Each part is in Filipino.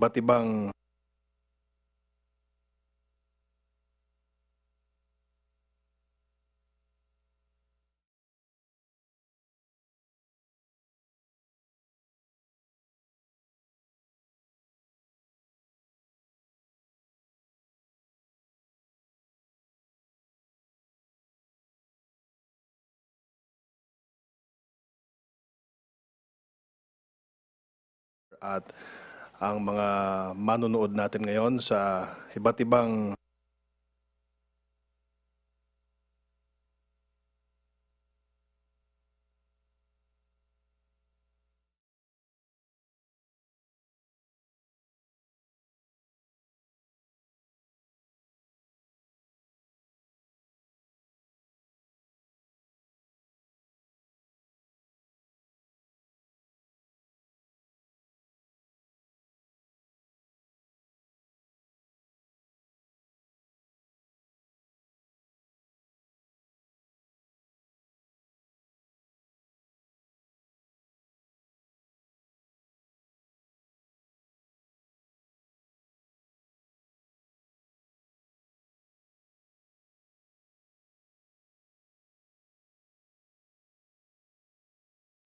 iba't ibang at ang mga manonood natin ngayon sa iba't ibang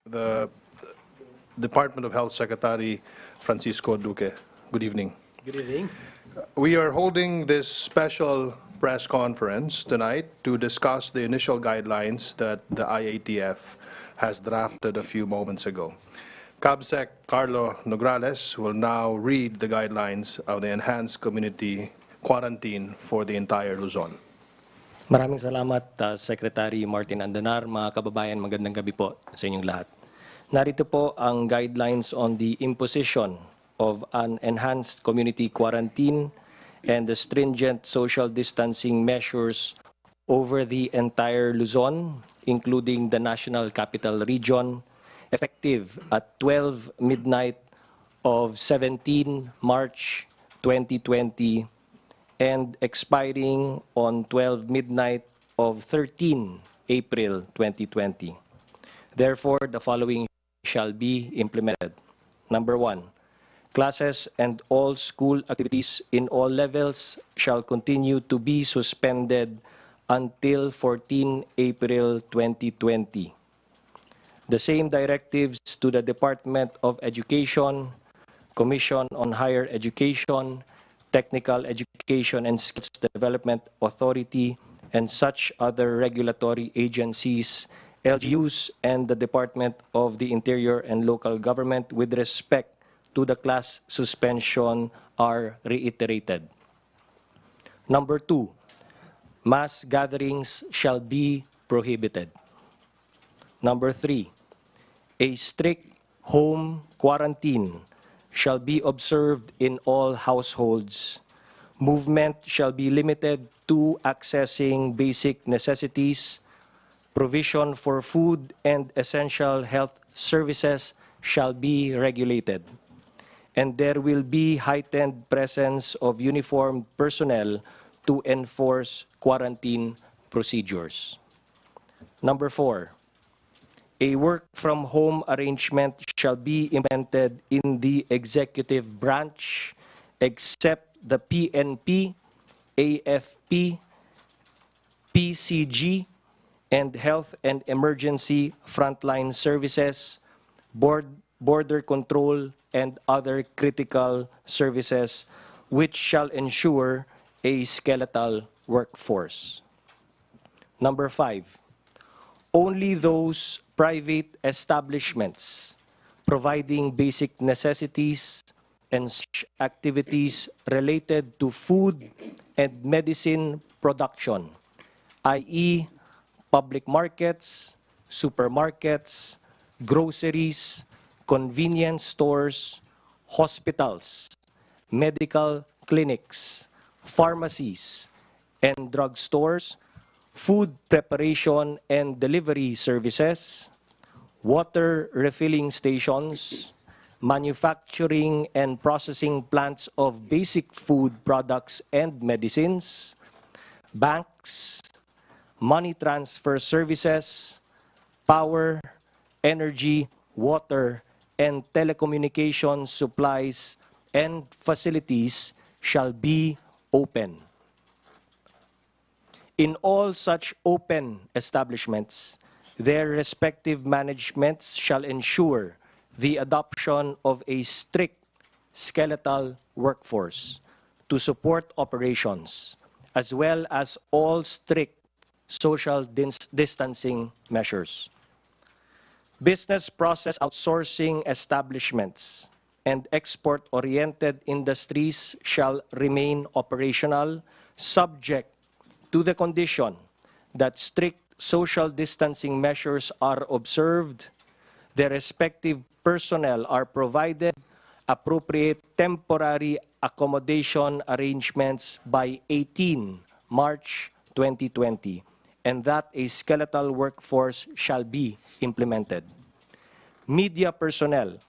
the Department of Health Secretary Francisco Duque. Good evening. Good evening. We are holding this special press conference tonight to discuss the initial guidelines that the IATF has drafted a few moments ago. CABSEC Carlo Nograles will now read the guidelines of the enhanced community quarantine for the entire Luzon. Maraming salamat, Secretary Martin Andanar. Mga kababayan, magandang gabi po sa inyong lahat. Narito po ang guidelines on the imposition of an enhanced community quarantine and the stringent social distancing measures over the entire Luzon, including the National Capital Region, effective at 12 midnight of 17 March 2020 and expiring on 12 midnight of 13 April 2020. Therefore, the following shall be implemented. Number 1, classes and all school activities in all levels shall continue to be suspended until 14 April 2020. The same directives to the Department of Education, Commission on Higher Education, Technical Education and Skills Development Authority, and such other regulatory agencies, LGUs, and the Department of the Interior and Local Government with respect to the class suspension are reiterated. Number 2, mass gatherings shall be prohibited. Number 3, a strict home quarantine shall be observed in all households. Movement shall be limited to accessing basic necessities. Provision for food and essential health services shall be regulated. And there will be heightened presence of uniformed personnel to enforce quarantine procedures. Number 4, a work-from-home arrangement shall be implemented in the executive branch except the PNP, AFP, PCG, and Health and Emergency Frontline Services, Border Control, and other critical services, which shall ensure a skeletal workforce. Number 5, only those private establishments providing basic necessities and such activities related to food and medicine production, i.e., public markets, supermarkets, groceries, convenience stores, hospitals, medical clinics, pharmacies, and drugstores, food preparation and delivery services, water refilling stations, manufacturing and processing plants of basic food products and medicines, banks, money transfer services, power, energy, water, and telecommunications supplies and facilities shall be open. In all such open establishments, their respective managements shall ensure the adoption of a strict skeletal workforce to support operations, as well as all strict social distancing measures. Business process outsourcing establishments and export-oriented industries shall remain operational, subject to the condition that strict social distancing measures are observed, the respective personnel are provided appropriate temporary accommodation arrangements by 18 March 2020, and that a skeletal workforce shall be implemented. Media personnel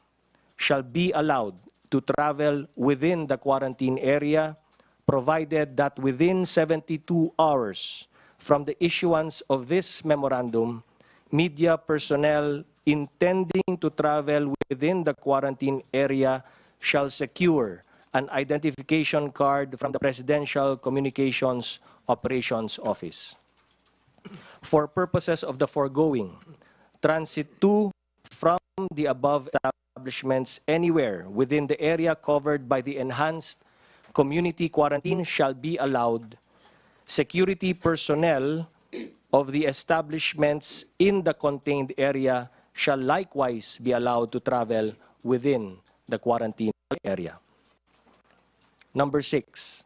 shall be allowed to travel within the quarantine area, provided that within 72 hours from the issuance of this memorandum, media personnel intending to travel within the quarantine area shall secure an identification card from the Presidential Communications Operations Office. For purposes of the foregoing, transit to, from the above establishments anywhere within the area covered by the enhanced community quarantine shall be allowed. Security personnel of the establishments in the contained area shall likewise be allowed to travel within the quarantine area. Number 6,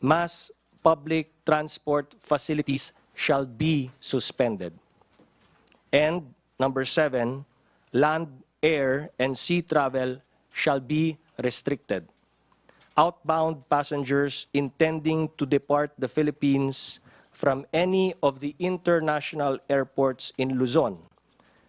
mass public transport facilities shall be suspended. And number 7, land, air, and sea travel shall be restricted. Outbound passengers intending to depart the Philippines from any of the international airports in Luzon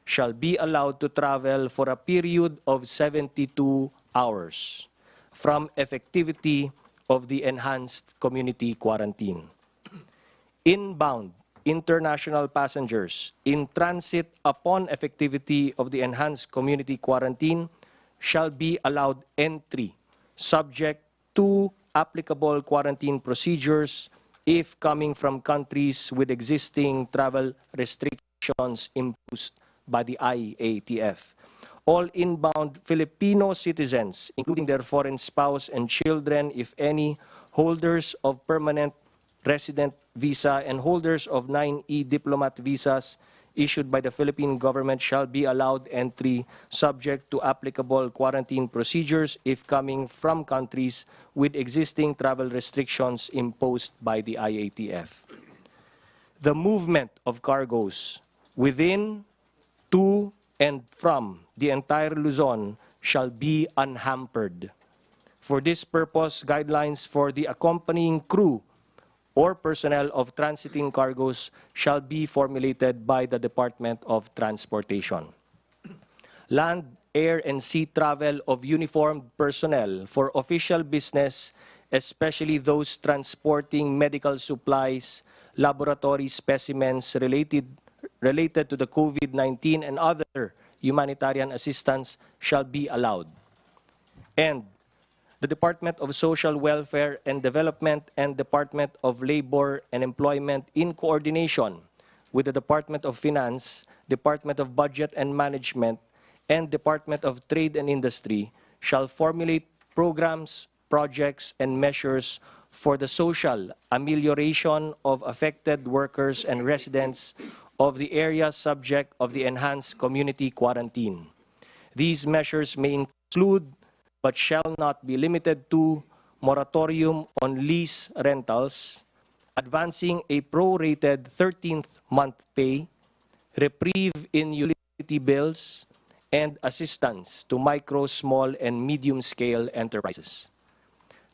shall be allowed to travel for a period of 72 hours from effectivity of the enhanced community quarantine. Inbound international passengers in transit upon effectivity of the enhanced community quarantine shall be allowed entry, subject to applicable quarantine procedures if coming from countries with existing travel restrictions imposed by the IATF. All inbound Filipino citizens, including their foreign spouse and children, if any, holders of permanent resident visa and holders of 9E diplomat visas issued by the Philippine government shall be allowed entry subject to applicable quarantine procedures if coming from countries with existing travel restrictions imposed by the IATF. The movement of cargoes within, to, and from the entire Luzon shall be unhampered. For this purpose, guidelines for the accompanying crew or personnel of transiting cargoes shall be formulated by the Department of Transportation. Land, air, and sea travel of uniformed personnel for official business, especially those transporting medical supplies, laboratory specimens related to the COVID-19 and other humanitarian assistance shall be allowed. And the Department of Social Welfare and Development and Department of Labor and Employment, in coordination with the Department of Finance, Department of Budget and Management, and Department of Trade and Industry, shall formulate programs, projects, and measures for the social amelioration of affected workers and residents of the area subject of the enhanced community quarantine. These measures may include, but shall not be limited to, moratorium on lease rentals, advancing a prorated 13th month pay, reprieve in utility bills, and assistance to micro, small, and medium-scale enterprises.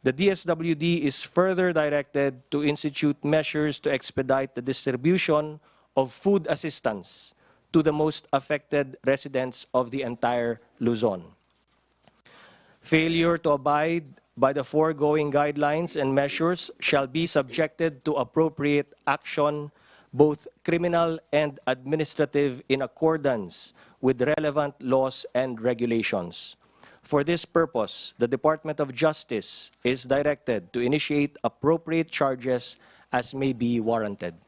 The DSWD is further directed to institute measures to expedite the distribution of food assistance to the most affected residents of the entire Luzon. Failure to abide by the foregoing guidelines and measures shall be subjected to appropriate action, both criminal and administrative, in accordance with relevant laws and regulations. For this purpose, the Department of Justice is directed to initiate appropriate charges as may be warranted.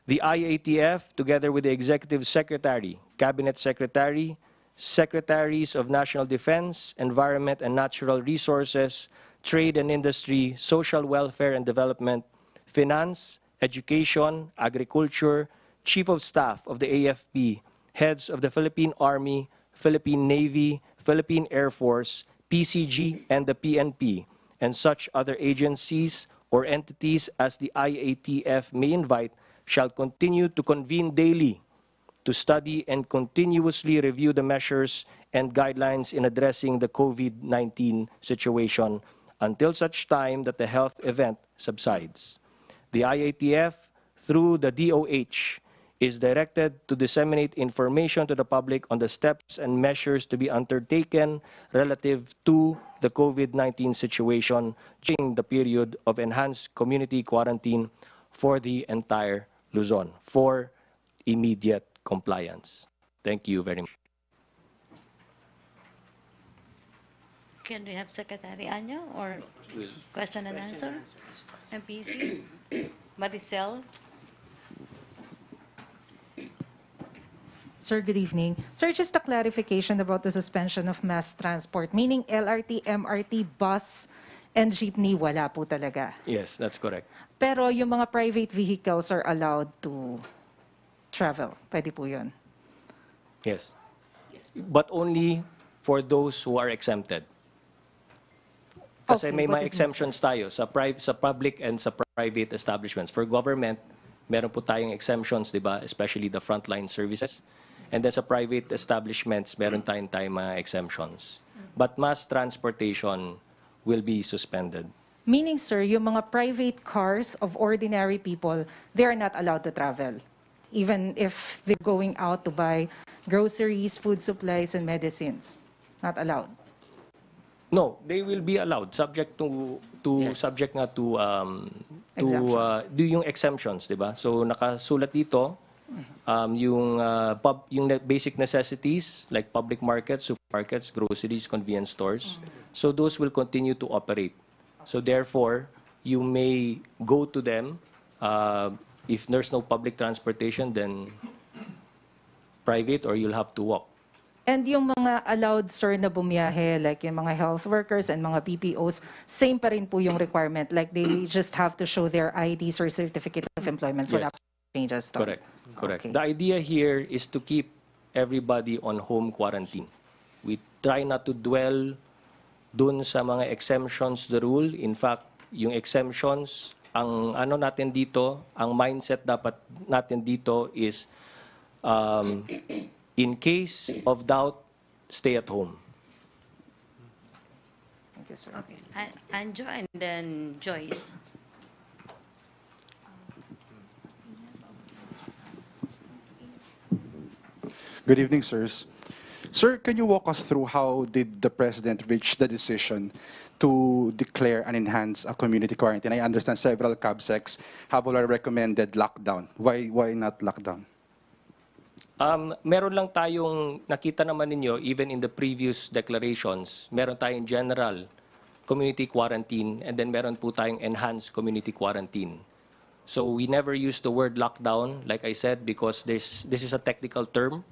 The IATF, together with the Executive Secretary, Cabinet Secretary, Secretaries of National Defense, Environment and Natural Resources, Trade and Industry, Social Welfare and Development, Finance, Education, Agriculture, Chief of Staff of the AFP, heads of the Philippine Army, Philippine Navy, Philippine Air Force, PCG, and the PNP, and such other agencies or entities as the IATF may invite, shall continue to convene daily to study and continuously review the measures and guidelines in addressing the COVID-19 situation until such time that the health event subsides. The IATF, through the DOH, is directed to disseminate information to the public on the steps and measures to be undertaken relative to the COVID-19 situation during the period of enhanced community quarantine for the entire Luzon for immediate compliance. Thank you very much. Can we have Secretary Anyo or question and answer? MPC? Maricel? Sir, good evening. Sir, just a clarification about the suspension of mass transport, meaning LRT, MRT, bus, and jeepney, wala po talaga. Yes, that's correct. Pero yung mga private vehicles are allowed to travel. Pwede po yun. Yes. But only for those who are exempted. Kasi Okay, may what mga is exemptions tayo sa public and sa private establishments. For government, meron po tayong exemptions, di ba? Especially the frontline services. And then sa private establishments, meron tayong mga exemptions. But mass transportation will be suspended. Meaning, sir, yung mga private cars of ordinary people, they are not allowed to travel. Even if they're going out to buy groceries, food supplies, and medicines. Not allowed. No, they will be allowed subject to Yes. subject nga to Exemption. do yung exemptions, 'di ba? So nakasulat dito yung basic necessities like public markets, supermarkets, groceries, convenience stores. So those will continue to operate. So therefore, you may go to them if there's no public transportation, then private or you'll have to walk. And yung mga allowed, sir, na bumiyahe, like yung mga health workers and mga PPOs, same pa rin po yung requirement. Like they just have to show their IDs or certificate of employment. Wala Yes. po changes to. Correct. Correct. Okay. The idea here is to keep everybody on home quarantine. We try not to dwell dun sa mga exemptions to the rule. In fact, yung exemptions, ang ano natin dito, ang mindset dapat natin dito is in case of doubt, stay at home. Thank you, sir. Okay. Anjo and then Joyce. Good evening, sirs. Sir, can you walk us through how did the President reach the decision to declare and enhance a community quarantine? I understand several CABSECs have already recommended lockdown. Why not lockdown? Meron lang tayong nakita naman ninyo, even in the previous declarations, meron tayong general community quarantine and then meron po tayong enhanced community quarantine. So we never use the word lockdown, like I said, because this is a technical term.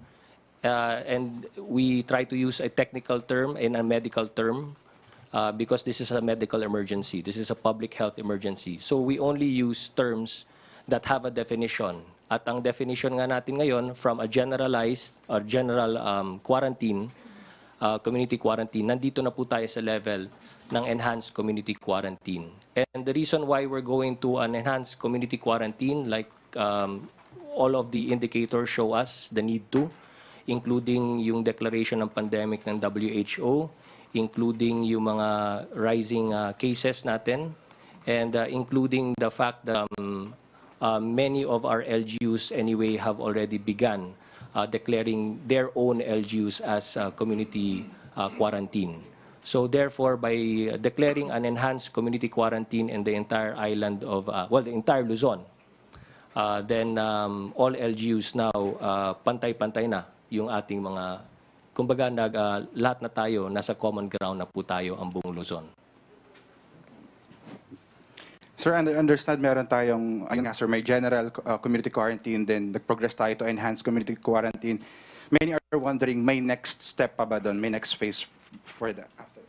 And we try to use a technical term and a medical term because this is a medical emergency. This is a public health emergency. So we only use terms that have a definition. At ang definition nga natin ngayon from a generalized or general quarantine, community quarantine, nandito na po tayo sa level ng enhanced community quarantine. And the reason why we're going to an enhanced community quarantine, like all of the indicators show us the need to, including yung declaration ng pandemic ng WHO, including yung mga rising cases natin, and including the fact that many of our LGUs anyway have already begun declaring their own LGUs as community quarantine. So therefore, by declaring an enhanced community quarantine in the entire island of, the entire Luzon, then all LGUs now pantay-pantay na yung ating mga kumbaga lahat na tayo, nasa common ground na po tayo ang buong Luzon. Sir, understand meron tayong, ayun nga sir, may general community quarantine, then nag-progress tayo to enhanced community quarantine. Many are wondering, may next step pa ba doon? May next phase for that? After?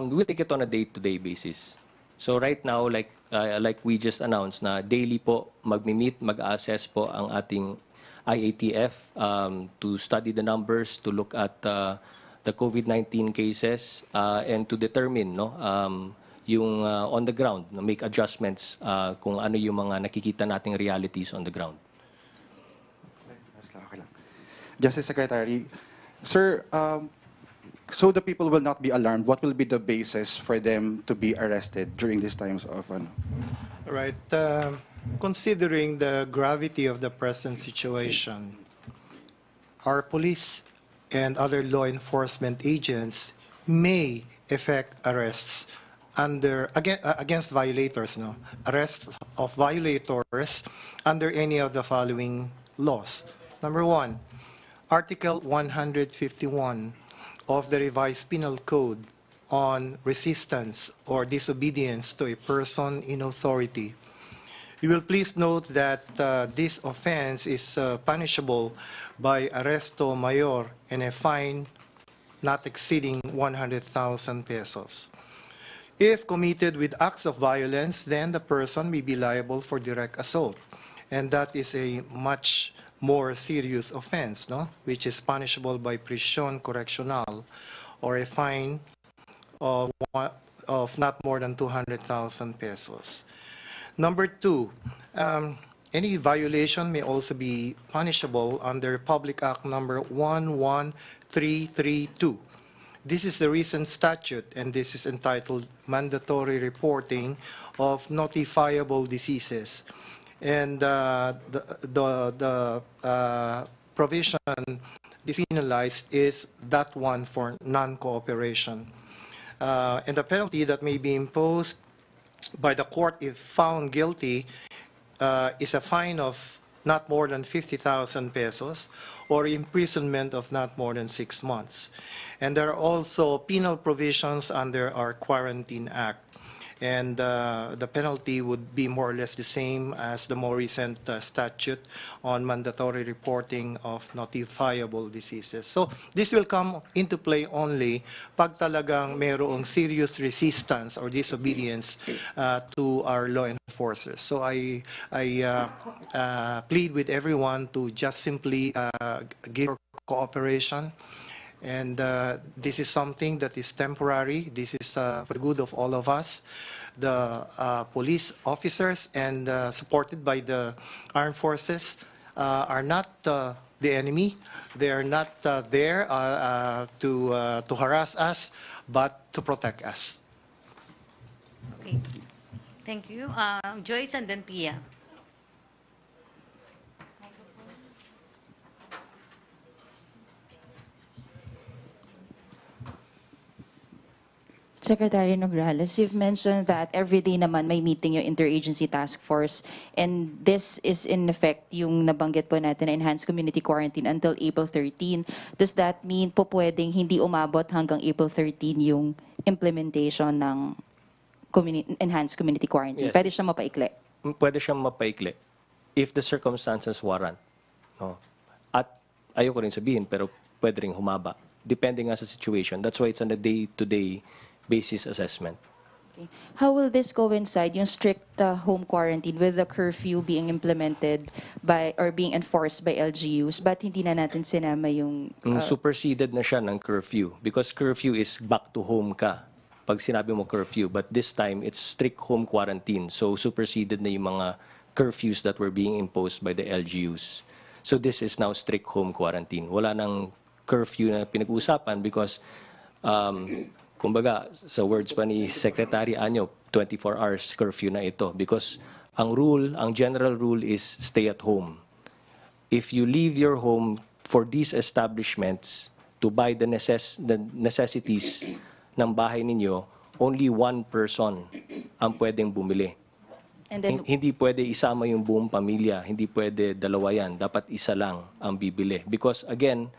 We'll take it on a day-to-day basis. So right now, like we just announced, na daily po mag-meet, mag-assess po ang ating IATF to study the numbers, to look at the COVID-19 cases, and to determine yung on the ground, make adjustments kung ano yung mga nakikita nating realities on the ground. Okay lang. Justice Secretary, sir, so the people will not be alarmed. What will be the basis for them to be arrested during these times of Right. Considering the gravity of the present situation, our police and other law enforcement agents may effect arrests against violators, arrests of violators under any of the following laws. Number one, Article 151 of the Revised Penal Code on resistance or disobedience to a person in authority. You will please note that this offense is punishable by arresto mayor and a fine not exceeding 100,000 pesos. If committed with acts of violence, then the person may be liable for direct assault. And that is a much more serious offense, which is punishable by prisión correccional or a fine of not more than 200,000 pesos. Number two, any violation may also be punishable under Public Act number 11332. This is the recent statute, and this is entitled Mandatory Reporting of Notifiable Diseases. And the provision penalized is that one for non-cooperation. And the penalty that may be imposed by the court if found guilty is a fine of not more than 50,000 pesos or imprisonment of not more than 6 months. And there are also penal provisions under our Quarantine Act. And the penalty would be more or less the same as the more recent statute on mandatory reporting of notifiable diseases. So this will come into play only pag talagang mayroong serious resistance or disobedience to our law enforcers. So I plead with everyone to just simply give cooperation. And this is something that is temporary. This is for the good of all of us. The police officers and supported by the armed forces are not the enemy. They are not there to harass us, but to protect us. Okay. Thank you. Joyce and then Pia. Secretary Nograles, you've mentioned that every day naman may meeting yung interagency task force, and this is in effect yung nabanggit po natin na enhanced community quarantine until April 13. Does that mean po pwedeng hindi umabot hanggang April 13 yung implementation ng enhanced community quarantine? Yes. Pwede siya mapaikli? Pwede siyang mapaikli if the circumstances warrant. At ayoko rin sabihin, pero pwede rin humaba. Depending nga sa situation. That's why it's on a day-to-day basis assessment. Okay. How will this coincide, yung strict home quarantine, with the curfew being implemented by or being enforced by LGUs? Ba't hindi na natin sinama yung... Superseded na siya ng curfew because curfew is back to home ka pag sinabi mo curfew. But this time, it's strict home quarantine. So superseded na yung mga curfews that were being imposed by the LGUs. So this is now strict home quarantine. Wala nang curfew na pinag-uusapan because kumbaga, sa words pa ni Secretary Anyo, 24 hours curfew na ito because ang general rule is stay at home. If you leave your home for these establishments to buy the necessities ng bahay ninyo, only one person ang pwedeng bumili. And then, Hindi pwede isama yung buong pamilya, hindi pwede dalawa yan, dapat isa lang ang bibili. Because again,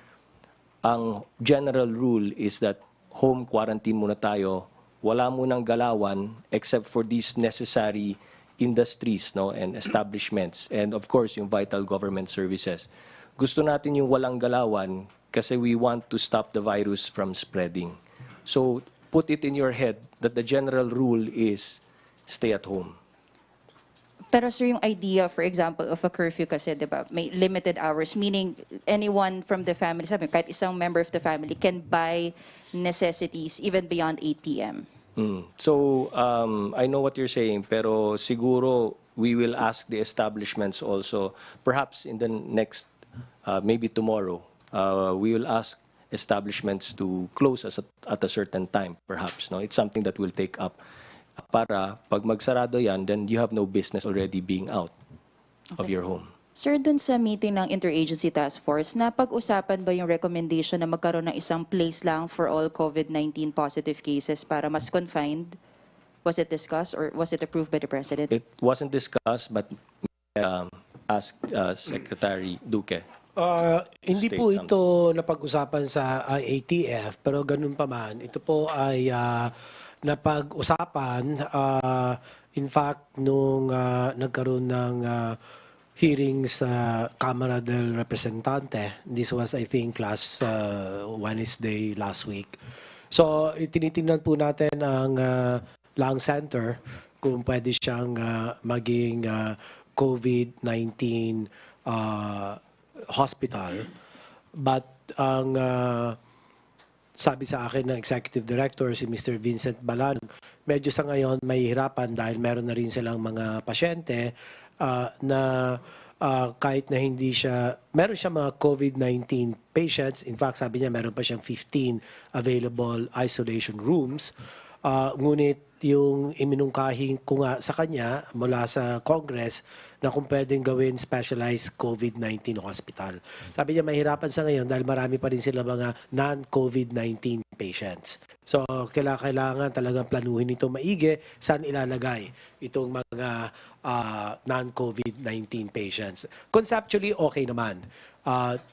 ang general rule is that home quarantine muna tayo, wala munang galawan except for these necessary industries, no, and establishments, and of course yung vital government services. Gusto natin yung walang galawan kasi we want to stop the virus from spreading. So put it in your head that the general rule is stay at home. Pero sir, yung idea, for example, of a curfew kasi, di ba, may limited hours, meaning anyone from the family, sabi, kahit isang member of the family can buy necessities even beyond 8 p.m. So, I know what you're saying, pero siguro we will ask the establishments also, perhaps in the next, maybe tomorrow, we will ask establishments to close at a certain time, perhaps. No, it's something that we'll take up. Para pag magsarado yan, then you have no business already being out of your home. Sir, dun sa meeting ng Interagency Task Force, napag-usapan ba yung recommendation na magkaroon ng isang place lang for all COVID-19 positive cases para mas confined? Was it discussed or was it approved by the President? It wasn't discussed, but asked Secretary Duque. Hindi State po something. ito napag-usapan sa IATF, pero ganun pa man, ito po ay napag-usapan, in fact, nung nagkaroon ng hearing sa Cámara del Representante. This was, I think, last Wednesday, last week. So, tinitingnan po natin ang Lang Center kung pwede siyang maging COVID-19 hospital. But ang sabi sa akin ng Executive Director, si Mr. Vincent Balan, medyo sa ngayon mahihirapan dahil meron na rin silang mga pasyente na kahit na hindi siya, meron siya mga COVID-19 patients. In fact, sabi niya meron pa siyang 15 available isolation rooms. Ngunit yung iminungkahi ko nga sa kanya mula sa Congress na kung pwedeng gawin specialized COVID-19 hospital. Sabi niya mahirapan sa ngayon dahil marami pa rin sila mga non-COVID-19 patients. So, kailangan talagang planuhin ito maigi saan ilalagay itong mga non-COVID-19 patients. Conceptually, okay naman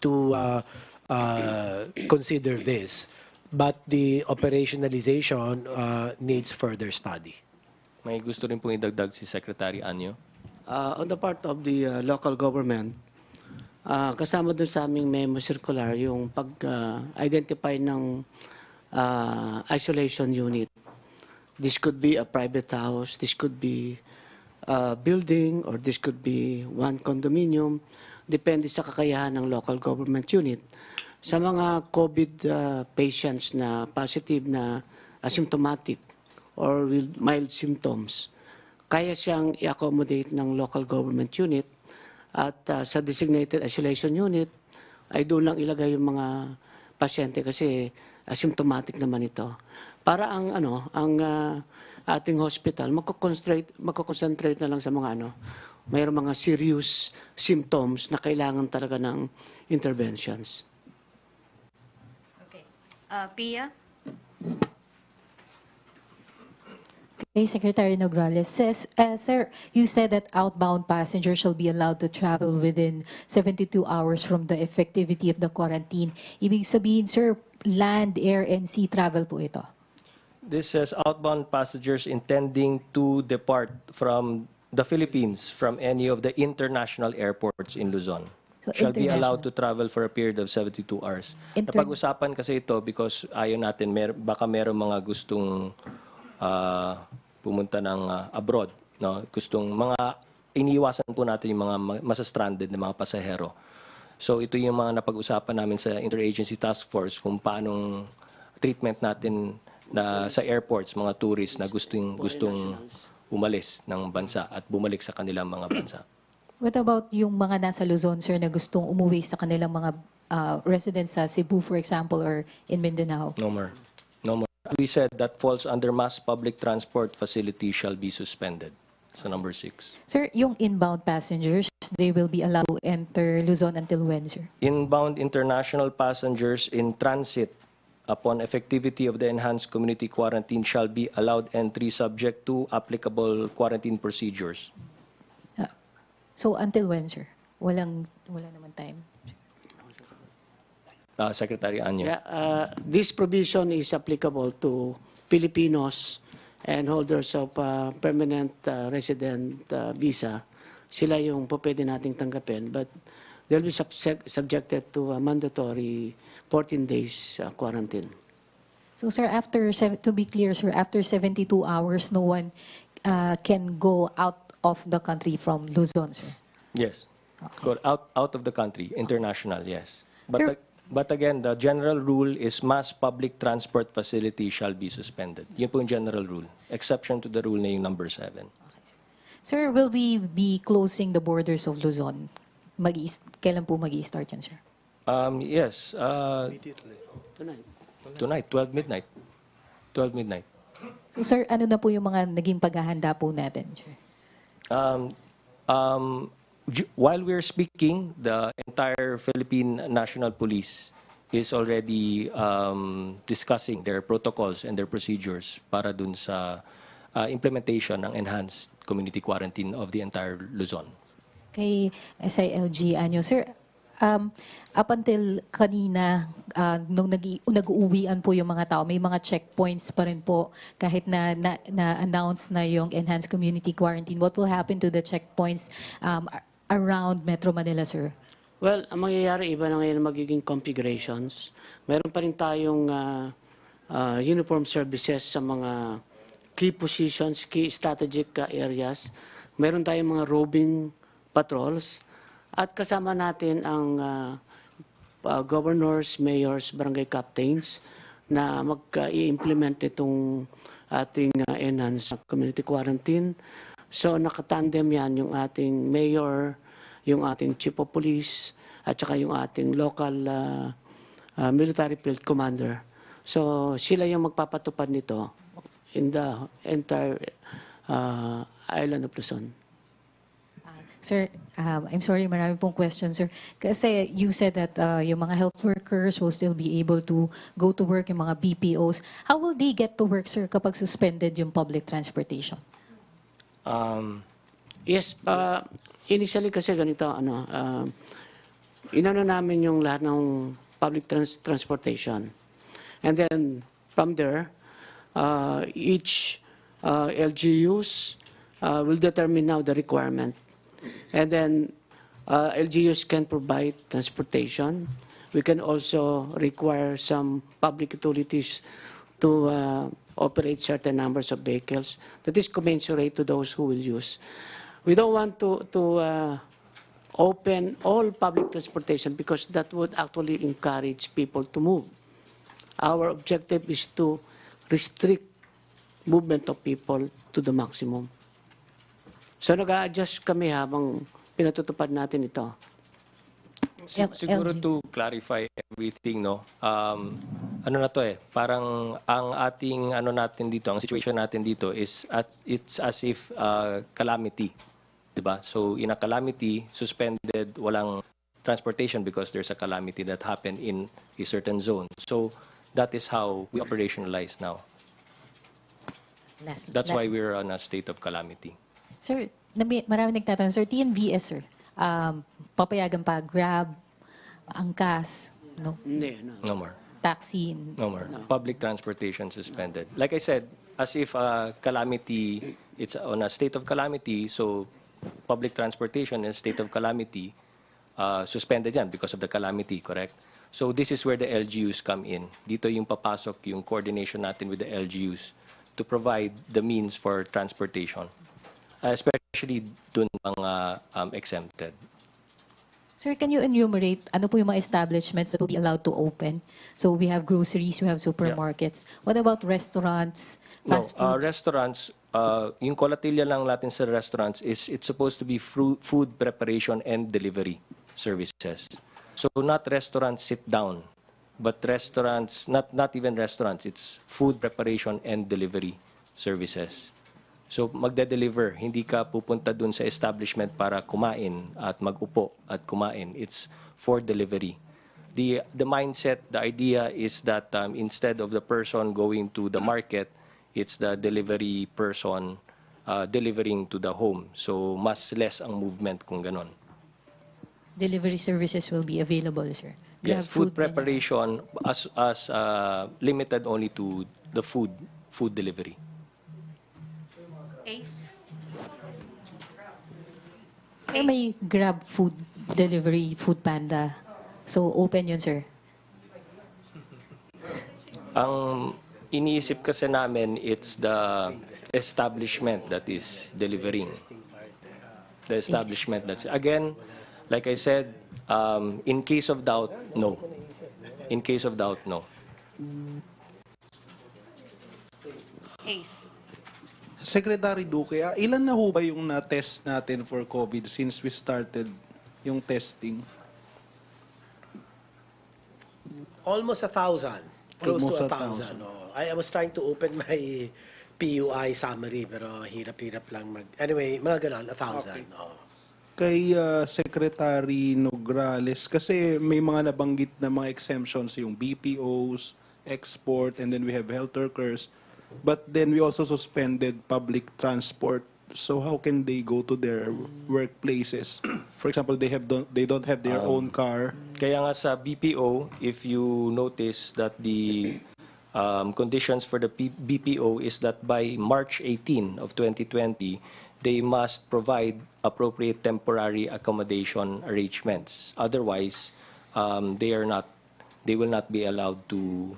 to consider this. But the operationalization needs further study. May gusto rin pong idagdag si Secretary Anyo. On the part of the local government, kasama dun sa aming memo circular yung pag-identify ng isolation unit. This could be a private house, this could be a building, or this could be one condominium. Depende sa kakayahan ng local government unit. Sa mga COVID patients na positive na asymptomatic or with mild symptoms, kaya siyang i-accommodate ng local government unit at sa designated isolation unit ay doon lang ilagay yung mga pasyente kasi asymptomatic naman ito. Para ang ating hospital magko-concentrate na lang sa mga mayroong mga serious symptoms na kailangan talaga ng interventions. Okay. Pia? Okay, Secretary Nograles says, sir, you said that outbound passengers shall be allowed to travel within 72 hours from the effectivity of the quarantine. Ibig sabihin, sir, land, air, and sea travel po ito. This says outbound passengers intending to depart from the Philippines from any of the international airports in Luzon So, shall be allowed international. to travel for a period of 72 hours. Inter- Napag-usapan kasi ito because ayaw natin, baka meron mga gustong pumunta ng abroad. No? Gustong iniiwasan po natin yung mga masa-stranded na mga pasahero. So ito yung mga napag-usapan namin sa Interagency Task Force kung paanong treatment natin na sa airports, mga tourists na gustong umalis ng bansa at bumalik sa kanilang mga bansa. What about yung mga nasa Luzon, sir, na gustong umuwi sa kanilang mga residents sa Cebu, for example, or in Mindanao? No more. No more. We said that falls under mass public transport facility shall be suspended. So number 6. Sir, yung inbound passengers, they will be allowed to enter Luzon until when, sir? Inbound international passengers in transit upon effectivity of the enhanced community quarantine shall be allowed entry subject to applicable quarantine procedures. So until when, sir? Wala naman time. Secretary Anyo. Yeah, this provision is applicable to Filipinos and holders of permanent resident visa. Sila yung po pwede nating tanggapin, but they'll be subjected to a mandatory 14 days quarantine. So, sir, to be clear, sir, after 72 hours, no one can go out of the country from Luzon, sir? Yes. Go out of the country, international, yes. Sir- But again, the general rule is mass public transport facility shall be suspended. Yun po yung general rule. Exception to the rule na yung number 7. Sir, will we be closing the borders of Luzon? Kailan po mag-i-start yan, sir? Yes. Tonight. Tonight, 12 midnight. 12 midnight. So, sir, ano na po yung mga naging paghahanda po natin, sir? While we're speaking, the entire Philippine National Police is already discussing their protocols and their procedures para dun sa implementation ng enhanced community quarantine of the entire Luzon. Kay SILG, Anyo, sir, up until kanina, nung nag-uuwian po yung mga tao, may mga checkpoints pa rin po kahit na-announce na yung enhanced community quarantine. What will happen to the checkpoints around Metro Manila, sir? Well, ang mangyayari, iba na ngayon ang magiging configurations. Meron pa rin tayong uniform services sa mga key positions, key strategic areas. Meron tayong mga roving patrols. At kasama natin ang governors, mayors, barangay captains na mag-i-implement itong ating enhanced community quarantine. So nakatandem yan yung ating mayor, yung ating chief of police, at saka yung ating local military field commander. So sila yung magpapatupad nito in the entire island of Luzon. Sir, I'm sorry, marami pong questions, sir. Kasi you said that yung mga health workers will still be able to go to work, yung mga BPOs. How will they get to work, sir, kapag suspended yung public transportation? Yes, initially kasi ganito, inano namin yung lahat ng public transportation. And then from there, each LGUs will determine now the requirement. And then LGUs can provide transportation. We can also require some public utilities to operate certain numbers of vehicles that is commensurate to those who will use. We don't want to open all public transportation because that would actually encourage people to move. Our objective is to restrict movement of people to the maximum. So nag-a-adjust kami habang pinatutupad natin ito. Siguro to clarify everything, no? Ano na to parang ang ating natin dito, ang situation natin dito is it's as if calamity, 'di ba? So in a calamity, suspended, walang transportation because there's a calamity that happened in a certain zone. So that is how we operationalize now. That's why we're on a state of calamity. Sir, marami nagtatanong, sir, TNVS, sir, papayagan pa, Grab, Angkas, no? Hindi, no. No more. Taxi. No more. Public transportation suspended. Like I said, as if calamity, it's on a state of calamity, so public transportation in a state of calamity, suspended yan because of the calamity, correct? So this is where the LGUs come in. Dito yung papasok yung coordination natin with the LGUs to provide the means for transportation, especially dun mga exempted. Sir, can you enumerate ano po yung mga establishments that will be allowed to open? So we have groceries, we have supermarkets. What about restaurants, fast foods? Restaurants, yung kolatilya lang natin sa restaurants is it's supposed to be food preparation and delivery services. So not restaurants sit down, but restaurants, not even restaurants, it's food preparation and delivery services. So magde-deliver, hindi ka pupunta dun sa establishment para kumain at mag-upo at kumain. It's for delivery. The mindset, the idea is that instead of the person going to the market, it's the delivery person delivering to the home. So mas less ang movement kung ganon. Delivery services will be available, sir. grab Yes, food ganyan. preparation as limited only to the food delivery. Ace? Sir, may grab food delivery, food panda. So, open yun, sir. Ang iniisip kasi namin, it's the establishment that is delivering. The establishment that's, again, like I said, in case of doubt, no. In case of doubt, no. Ace? Secretary Duque, ilan na ho ba yung na-test natin for COVID since we started yung testing? Almost 1,000. Close Almost to 1,000. 1,000. Oh. I was trying to open my PUI summary pero hirap-hirap lang mag... Anyway, mga ganon, 1,000. Okay. Oh. Kay Secretary Nograles, kasi may mga nabanggit na mga exemptions yung BPOs, export, and then we have health workers. But then we also suspended public transport. So how can they go to their workplaces? For example, they don't have their own car. Kaya nga sa BPO, if you notice that the conditions for the BPO is that by March 18 of 2020, they must provide appropriate temporary accommodation arrangements. Otherwise, they will not be allowed to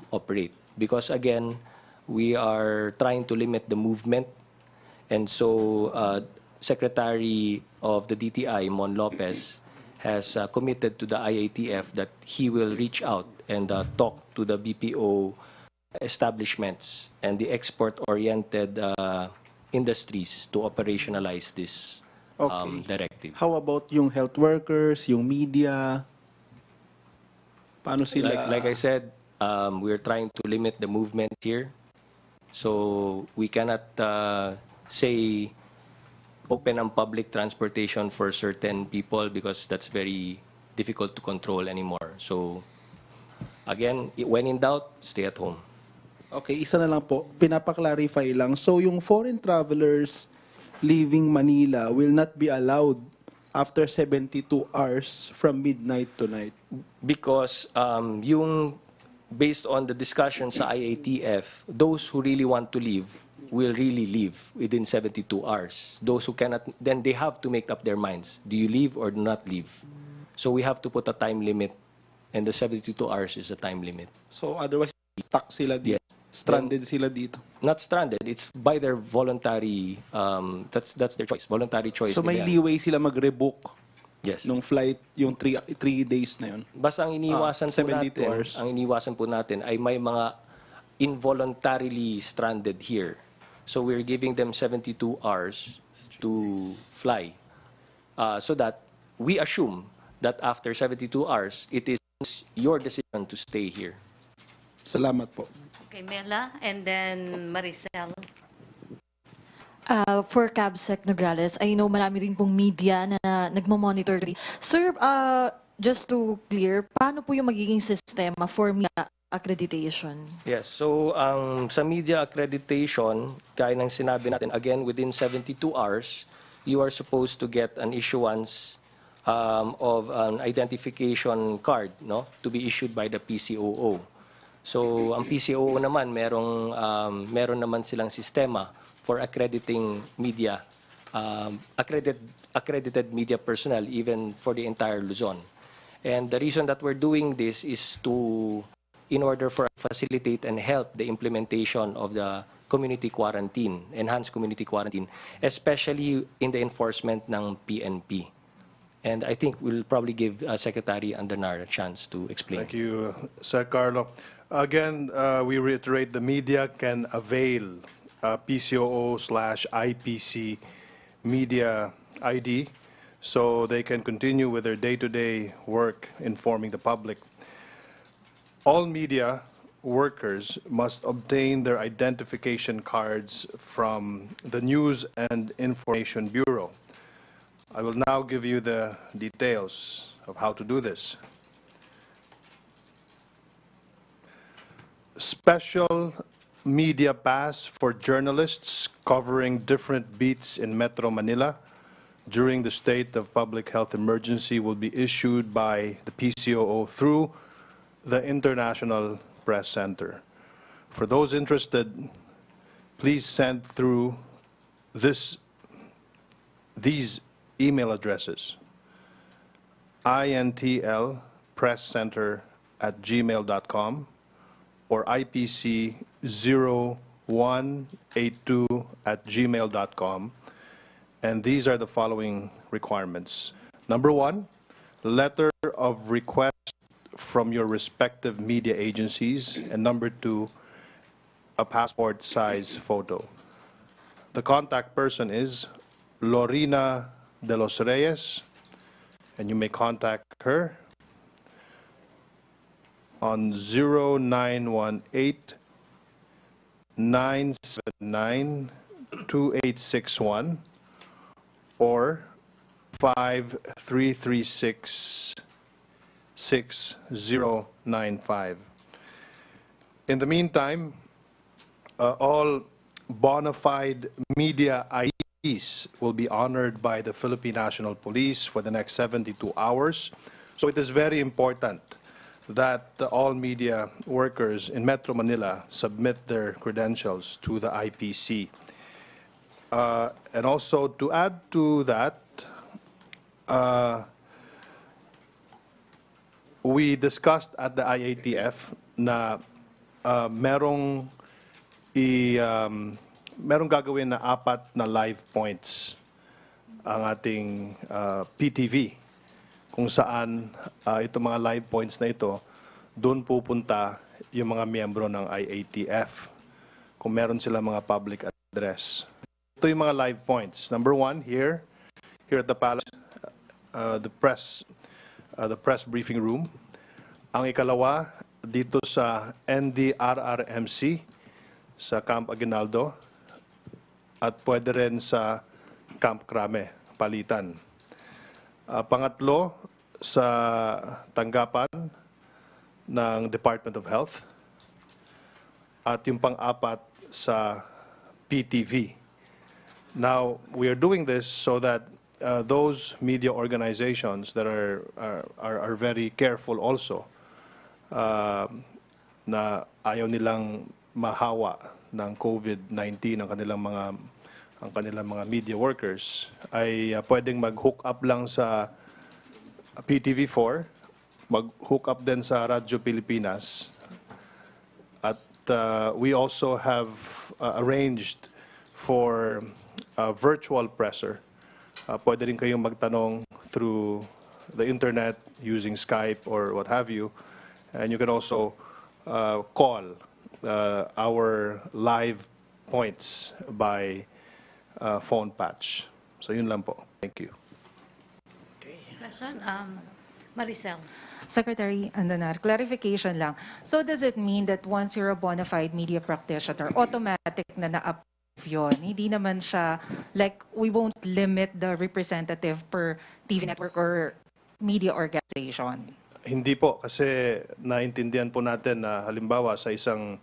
operate. Because again, we are trying to limit the movement. And so, Secretary of the DTI, Mon Lopez, has committed to the IATF that he will reach out and talk to the BPO establishments and the export-oriented industries to operationalize this directive. How about yung health workers, yung media? Paano sila? Like I said, we're trying to limit the movement here. So we cannot say open ang public transportation for certain people because that's very difficult to control anymore. So again, when in doubt, stay at home. Okay, isa na lang po. Pinapaklarify lang. So yung foreign travelers leaving Manila will not be allowed after 72 hours from midnight to night? Because yung based on the discussion sa IATF, those who really want to leave will really leave within 72 hours. Those who cannot, then they have to make up their minds. Do you leave or do not leave? So we have to put a time limit, and the 72 hours is a time limit. So otherwise, stuck sila dito. Yes. Stranded sila dito. Not stranded. It's by their voluntary, that's their choice, voluntary choice. So may nila. leeway sila mag-rebook Yes. nung flight, yung 3 days na yun. Basta ang iniwasan po 72 natin, hours. ang iniwasan po natin ay may mga involuntarily stranded here. So we're giving them 72 hours to fly. So that we assume that after 72 hours, it is your decision to stay here. Salamat po. Okay, Mela, and then Maricel. For CABSEC Nograles, I know marami rin pong media na nagmo-monitor. Sir, just to clear, paano po yung magiging sistema for media accreditation? Yes, so sa media accreditation, gaya ng sinabi natin, again, within 72 hours, you are supposed to get an issuance of an identification card, no, to be issued by the PCOO. So ang PCOO naman, meron naman silang sistema for accrediting media, accredited media personnel, even for the entire Luzon. And the reason that we're doing this is in order for facilitate and help the implementation of the community quarantine, enhanced community quarantine, especially in the enforcement ng PNP. And I think we'll probably give Secretary Andanar a chance to explain. Thank you, Sir Carlo. Again, we reiterate the media can avail PCOO/IPC media ID so they can continue with their day-to-day work informing the public. All media workers must obtain their identification cards from the News and Information Bureau. I will now give you the details of how to do this. Special media pass for journalists covering different beats in Metro Manila during the state of public health emergency will be issued by the PCOO through the International Press Center. For those interested, please send through these email addresses: intlpresscenter@gmail.com or ipc0182@gmail.com. And these are the following requirements. Number one, letter of request from your respective media agencies. And number two, a passport size photo. The contact person is Lorena de los Reyes, and you may contact her on 0918 979 2861 or 5336 6095. In the meantime, all bona fide media IDs will be honored by the Philippine National Police for the next 72 hours. So it is very important that all media workers in Metro Manila submit their credentials to the IPC. And also to add to that, we discussed at the IATF na merong gagawin na 4 na live points ang ating PTV, kung saan itong mga live points na ito, doon pupunta yung mga miyembro ng IATF kung meron sila mga public address. Ito yung mga live points. Number one, here at the Palace, the press briefing room. Ang ikalawa, dito sa NDRRMC sa Camp Aguinaldo at pwede rin sa Camp Crame, Palitan. Pangatlo, sa tanggapan ng Department of Health. At yung pang-apat sa PTV. Now, we are doing this so that those media organizations that are very careful also na ayaw nilang mahawa ng COVID-19 ang kanilang mga media workers ay pwedeng mag-hook up lang sa PTV4, mag-hook up din sa Radyo Pilipinas. At we also have arranged for a virtual presser. Pwede rin kayong magtanong through the internet using Skype or what have you. And you can also call our live points by phone patch. So yun lang po. Thank you. Question, Maricel. Secretary Andanar, clarification lang. So does it mean that once you're a bona fide media practitioner, automatic na na-approve yun? Hindi naman siya, like, we won't limit the representative per TV network or media organization? Hindi po, kasi naintindihan po natin na halimbawa sa isang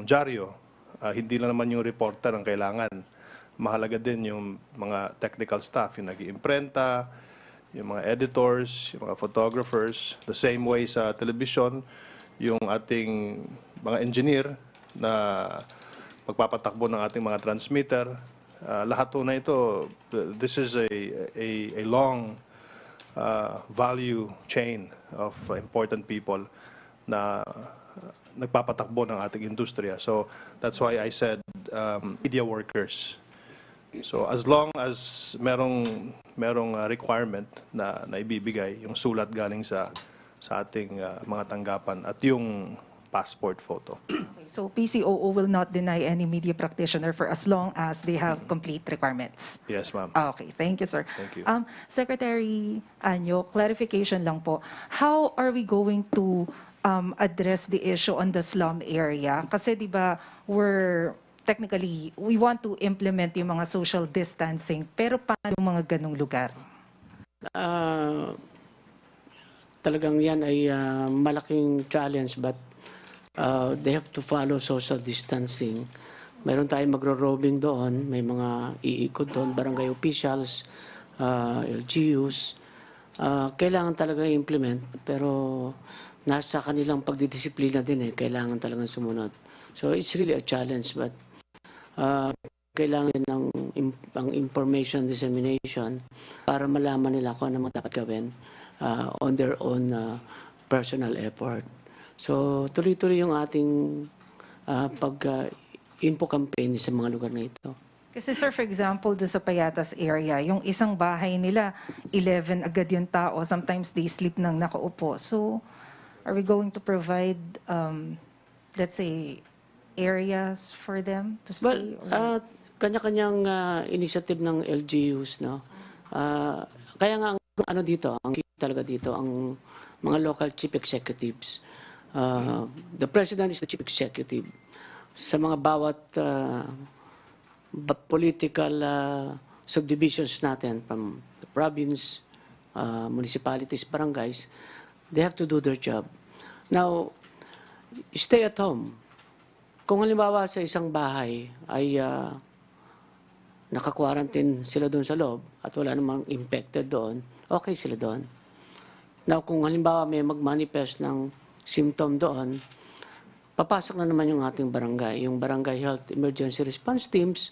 dyaryo, hindi lang naman yung reporter ang kailangan. Mahalaga din yung mga technical staff, yung nag-iimprenta, yung mga editors, yung mga photographers. The same way sa television, yung ating mga engineer na magpapatakbo ng ating mga transmitter. Lahat po na ito, this is a long value chain of important people na nagpapatakbo ng ating industriya. So that's why I said media workers. So as long as merong requirement na ibibigay, yung sulat galing sa ating mga tanggapan at yung passport photo. Okay, so PCOO will not deny any media practitioner for as long as they have complete requirements? Yes, ma'am. Okay, thank you, sir. Thank you. Secretary Anyo, clarification lang po. How are we going to address the issue on the slum area? Kasi di ba, we want to implement yung mga social distancing, pero paano yung mga ganong lugar? Talagang yan ay malaking challenge, but they have to follow social distancing. Mayroon tayong magro-roaming doon, may mga iikot doon, barangay officials, LGUs. Kailangan talaga i-implement, pero nasa kanilang pagdidisiplina din kailangan talagang sumunod. So it's really a challenge, but kailangan ng ang information dissemination para malaman nila kung ano mga dapat gawin on their own personal effort. So tuloy-tuloy yung ating info campaign sa mga lugar na ito. Kasi sir, for example, doon sa Payatas area, yung isang bahay nila, 11 agad yung tao. Sometimes they sleep nang nakaupo. So, are we going to provide, let's say, areas for them to stay? Well, kanya-kanyang initiative ng LGUs, no? Kaya nga ang dito, ang talaga dito, ang mga local chief executives. The president is the chief executive. Sa mga bawat political subdivisions natin from the province, municipalities, barangays, they have to do their job. Now, stay at home. Kung halimbawa sa isang bahay ay naka-quarantine sila doon sa loob at wala namang infected doon, okay sila doon. Now, kung halimbawa may mag-manifest ng symptom doon, papasok na naman yung ating barangay, yung Barangay Health Emergency Response Teams,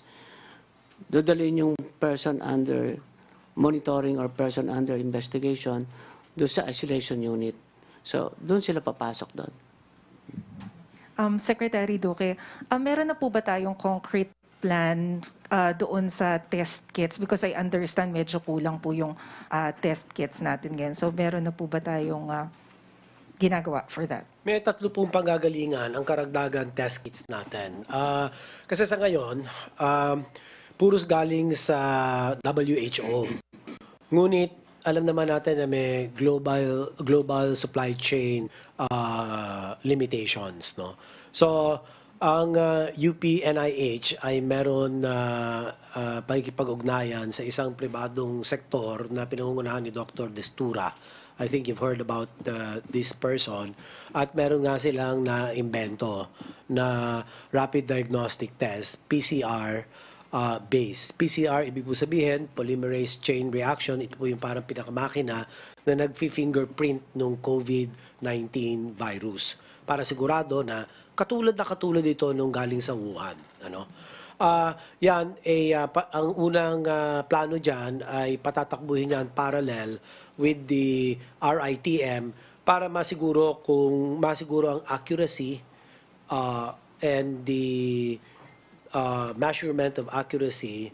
dodalhin yung person under monitoring or person under investigation doon sa isolation unit. So, doon sila papasok doon. Secretary Duque, meron na po ba tayong concrete plan doon sa test kits? Because I understand medyo kulang po yung test kits natin ngayon. So meron na po ba tayong ginagawa for that? May 3 pong panggagalingan ang karagdagan test kits natin. Kasi sa ngayon, puros galing sa WHO. Ngunit alam naman natin na may global supply chain limitations, no. So ang UP-NIH ay meron na pakikipag-ugnayan sa isang pribadong sektor na pinangungunahan ni Dr. Destura. I think you've heard about this person. At meron nga silang na-imbento na rapid diagnostic test, PCR based. PCR, ibig po sabihin, polymerase chain reaction. Ito po yung parang pinakamakina na nag-fingerprint ng COVID-19 virus. Para sigurado na katulad ito nung galing sa Wuhan. Ano? Ang unang plano dyan ay patatakbuhin yan parallel with the RITM para masiguro ang accuracy and the measurement of accuracy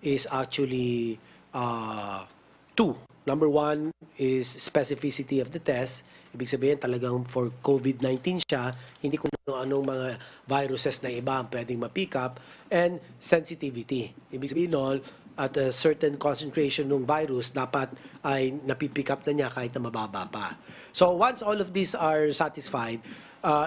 is actually 2. Number 1 is specificity of the test. Ibig sabihin talagang for COVID-19 siya, hindi kung anong mga viruses na iba ang pwedeng ma-pick up, and sensitivity. Ibig sabihin nun, at a certain concentration ng virus, dapat ay napipick up na niya kahit na mababa pa. So once all of these are satisfied,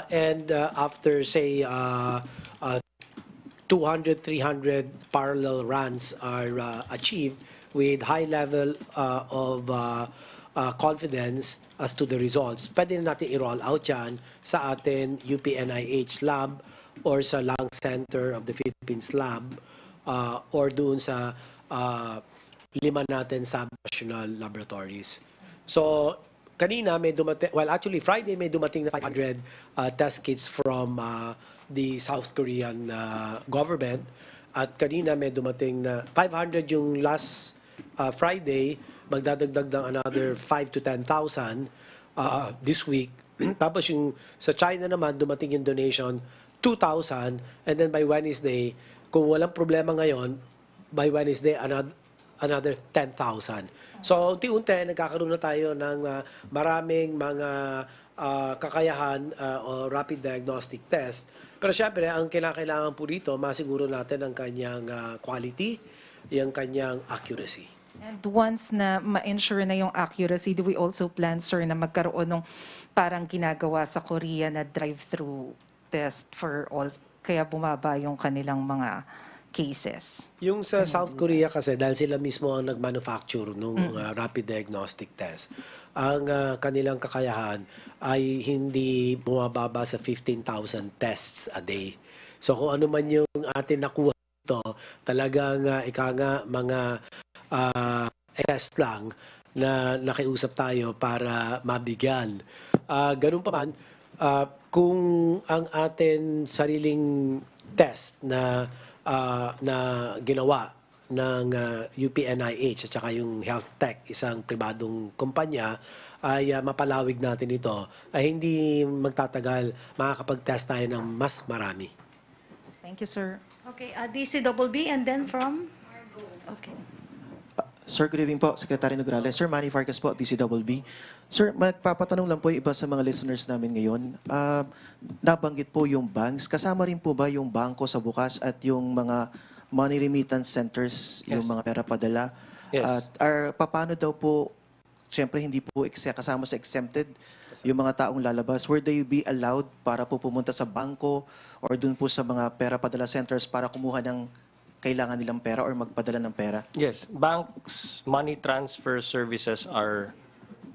and after say 200, 300 parallel runs are achieved with high level of confidence as to the results, pwede na natin i-roll out yan sa atin UP-NIH lab or sa Lung Center of the Philippines lab or doon sa 5 natin sub-national laboratories. So, kanina may dumating, well actually Friday may dumating na 500 test kits from the South Korean government at kanina may dumating na 500 yung last Friday, magdadagdag ng another 5 to 10,000 this week. Tapos yung sa China naman, dumating yung donation 2,000 and then by Wednesday, kung walang problema ngayon, by Wednesday, another 10,000. So, unti-unti, nagkakaroon na tayo ng maraming mga kakayahan o rapid diagnostic test. Pero syempre, ang kailangan po dito, masiguro natin ang kanyang quality, yung kanyang accuracy. And once na ma-ensure na yung accuracy, do we also plan, sir, na magkaroon ng parang ginagawa sa Korea na drive-through test for all, kaya bumaba yung kanilang mga cases? Yung sa South Korea kasi, dahil sila mismo ang nag-manufacture ng rapid diagnostic test, ang kanilang kakayahan ay hindi bumababa sa 15,000 tests a day. So kung ano man yung atin nakuha dito, talagang ika nga mga excess lang na nakiusap tayo para mabigyan. Ganun pa man, kung ang atin sariling test na ginawa ng UPNIH at saka yung Health Tech, isang pribadong kumpanya, ay mapalawig natin ito, ay hindi magtatagal, makakapag-test tayo ng mas marami. Thank you, sir. Okay, DCBB and then from? Okay. Sir, good evening po, Secretary Nograles. Sir, Manny Farkas po, DCBB. Sir, magpapatanong lang po yung iba sa mga listeners namin ngayon. Nabanggit po yung banks. Kasama rin po ba yung bangko sa bukas at yung mga money remittance centers, yung Yes. mga pera padala? Yes. Paano daw po, siyempre hindi po kasama sa exempted yung mga taong lalabas? Will they be allowed para po pumunta sa bangko or dun po sa mga pera padala centers para kumuha ng kailangan nilang pera or magpadala ng pera? Yes, banks money transfer services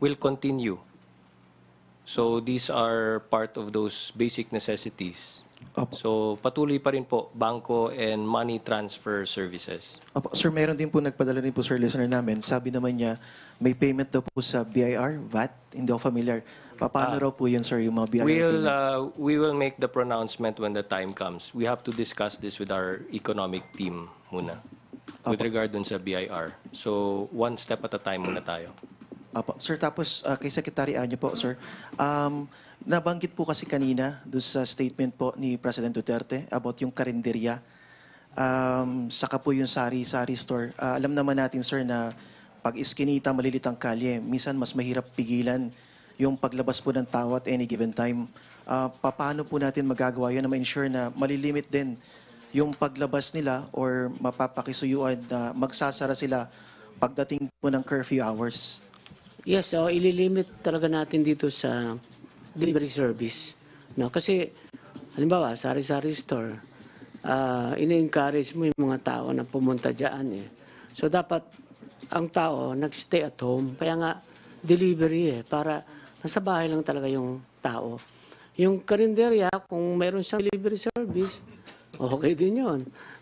will continue. So these are part of those basic necessities. Opo. So patuloy pa rin po bangko and money transfer services. Opo, sir, meron din po nagpadala rin po, sir, listener namin. Sabi naman niya, may payment daw po sa BIR, VAT. Hindi ako familiar. Paano raw po yun, sir, yung mga BIR payments? We will make the pronouncement when the time comes. We have to discuss this with our economic team muna with regard dun sa BIR. So one step at a time muna tayo. Apo. Sir, tapos kay Secretary Anyo po, sir, nabanggit po kasi kanina doon sa statement po ni President Duterte about yung karinderya, saka po yung sari-sari store. Alam naman natin, sir, na pag iskinita, malilit ang kalye, minsan mas mahirap pigilan yung paglabas po ng tao at any given time. Paano po natin magagawa yun na ma-ensure na malilimit din yung paglabas nila or mapapakisuyuan na magsasara sila pagdating po ng curfew hours? Yes, so ililimit talaga natin dito sa delivery service. No? Kasi, halimbawa, sari-sari store, ini-encourage mo yung mga tao na pumunta dyan. So, dapat ang tao nag-stay at home. Kaya nga, delivery para nasa bahay lang talaga yung tao. Yung karinderya, kung meron siyang delivery service, okay din yun.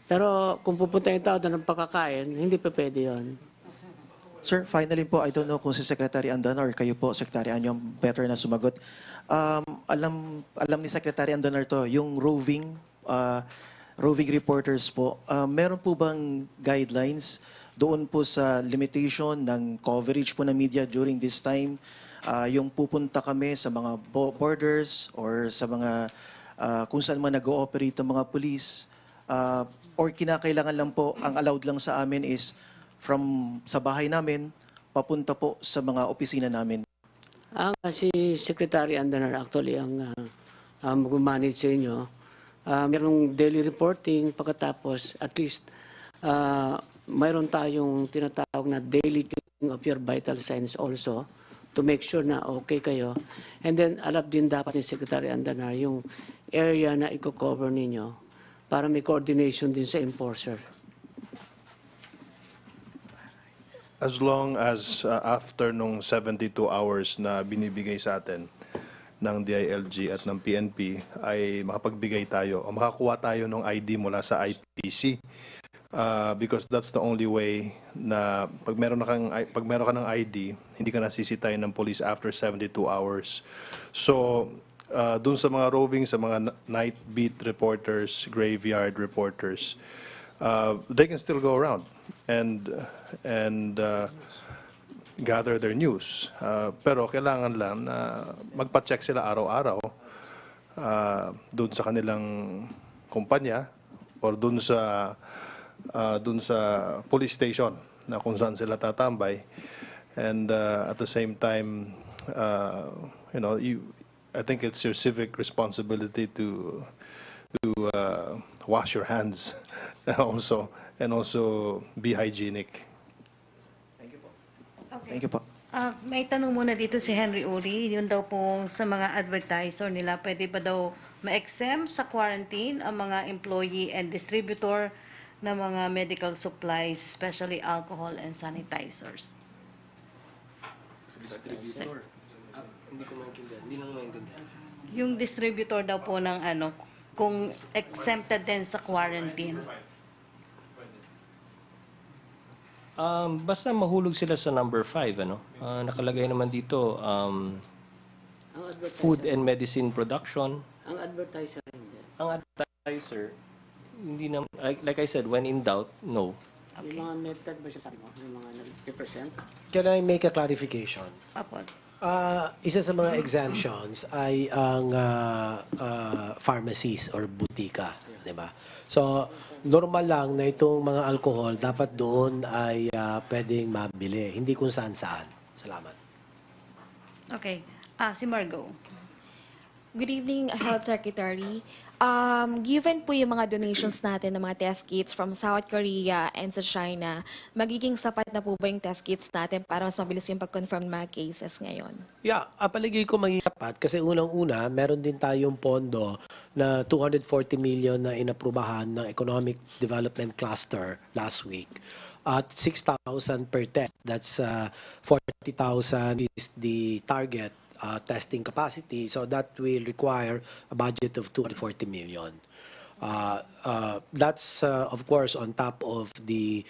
Pero kung pupunta yung tao doon ng pakakain, hindi pa pwede yun. Sir, finally po, I don't know kung si Secretary Andan or kayo po, Secretary Anyo, better na sumagot. Alam ni Secretary Andanar to, yung roving reporters po, meron po bang guidelines doon po sa limitation ng coverage po ng media during this time? Yung pupunta kami sa mga borders or sa mga kung saan man nag-ooperate ang mga police, or kinakailangan lang po, ang allowed lang sa amin is from sa bahay namin, papunta po sa mga opisina namin. Si Secretary Andanar actually ang mag-manage sa inyo. Merong daily reporting, pagkatapos at least mayroon tayong tinatawag na daily checking of your vital signs also to make sure na okay kayo. And then alam din dapat ni Secretary Andanar yung area na i-cover ninyo para may coordination din sa enforcer. As long as after nung 72 hours na binibigay sa atin ng DILG at ng PNP ay makapagbigay tayo o makakuha tayo ng ID mula sa IPC, because that's the only way na pag meron ka ng ID, hindi ka nasisitayin ng police after 72 hours. So dun sa mga roving, sa mga night beat reporters, graveyard reporters, they can still go around and gather their news. Pero kailangan lang na magpa-check sila araw-araw doon sa kanilang kumpanya or doon sa police station na kung saan sila tatambay. And at the same time, I think it's your civic responsibility to wash your hands and also be hygienic. Thank you po. May tanong muna dito si Henry Uri. Yun daw po sa mga advertiser nila, pwede ba daw ma-exempt sa quarantine ang mga employee and distributor ng mga medical supplies, especially alcohol and sanitizers? Distributor. Hindi ko maintindihan. Hindi lang maintindihan. Yung distributor daw po ng kung exempted din sa quarantine? Basta mahulog sila sa number 5, ano? Nakalagay naman dito, Ang food advertiser, and medicine production. ang advertiser hindi. Ang advertiser, hindi naman, like I said, when in doubt, no. Yung mga method ba sabi mo? Yung mga nag-represent? Can I make a clarification? Apo. Isa sa mga exemptions ay ang pharmacies or butika, di ba? So, normal lang na itong mga alcohol dapat doon ay pwedeng mabili, hindi kung saan-saan. Salamat. Okay. Si Margo. Good evening, Health Secretary. Given po yung mga donations natin ng mga test kits from South Korea and sa China, magiging sapat na po ba yung test kits natin para mas mabilis yung pag-confirm ng mga cases ngayon? Yeah, palagay ko maging sapat kasi unang-una, meron din tayong pondo na 240 million na inaprubahan ng Economic Development Cluster last week. At 6,000 per test, that's 40,000 is the target testing capacity, so that will require a budget of 240 million. That's, of course, on top of the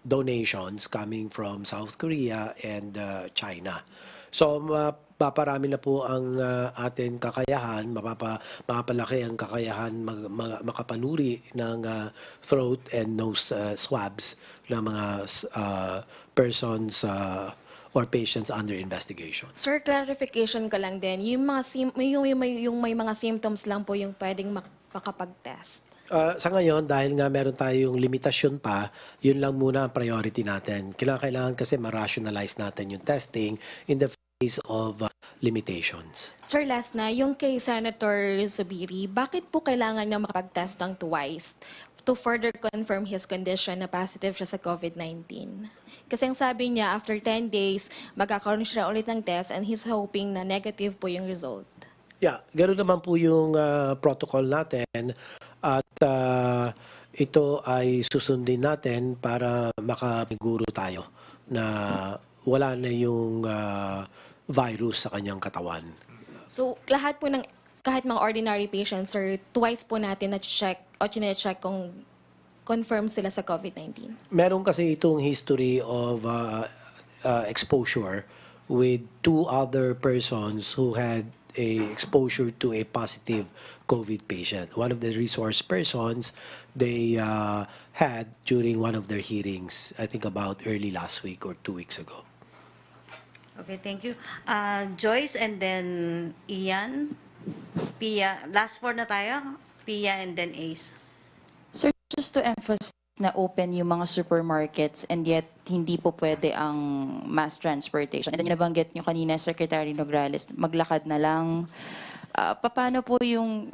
donations coming from South Korea and China. So, mapaparami na po ang ating kakayahan, mapapalaki ang kakayahan makapanuri ng throat and nose swabs ng mga persons or patients under investigation. Sir, clarification ko lang din. Yung may mga symptoms lang po yung pwedeng makapag-test. Sa ngayon, dahil nga meron tayong limitasyon pa, yun lang muna ang priority natin. Kailangan kasi ma-rationalize natin yung testing in the face of limitations. Sir, last na, yung kay Senator Zubiri, bakit po kailangan niya makapag-test ng twice to further confirm his condition na positive siya sa COVID-19? Kasi ang sabi niya, after 10 days, magkakaroon siya ulit ng test and he's hoping na negative po yung result. Yeah, ganoon naman po yung protocol natin at ito ay susundin natin para makapiguro tayo na wala na yung virus sa kanyang katawan. So, lahat po ng, kahit mga ordinary patients, sir, twice po natin na-check o chine-check kung confirm sila sa COVID-19. Meron kasi itong history of exposure with 2 other persons who had a exposure to a positive COVID patient. One of the resource persons they had during one of their hearings, I think about early last week or 2 weeks ago. Okay, thank you. Joyce and then Ian. Pia, last 4 na tayo. Pia and then Ace. Sir, just to emphasize na open yung mga supermarkets and yet hindi po pwede ang mass transportation. And then nabanggit nyo kanina, Secretary Nograles, maglakad na lang. Paano po yung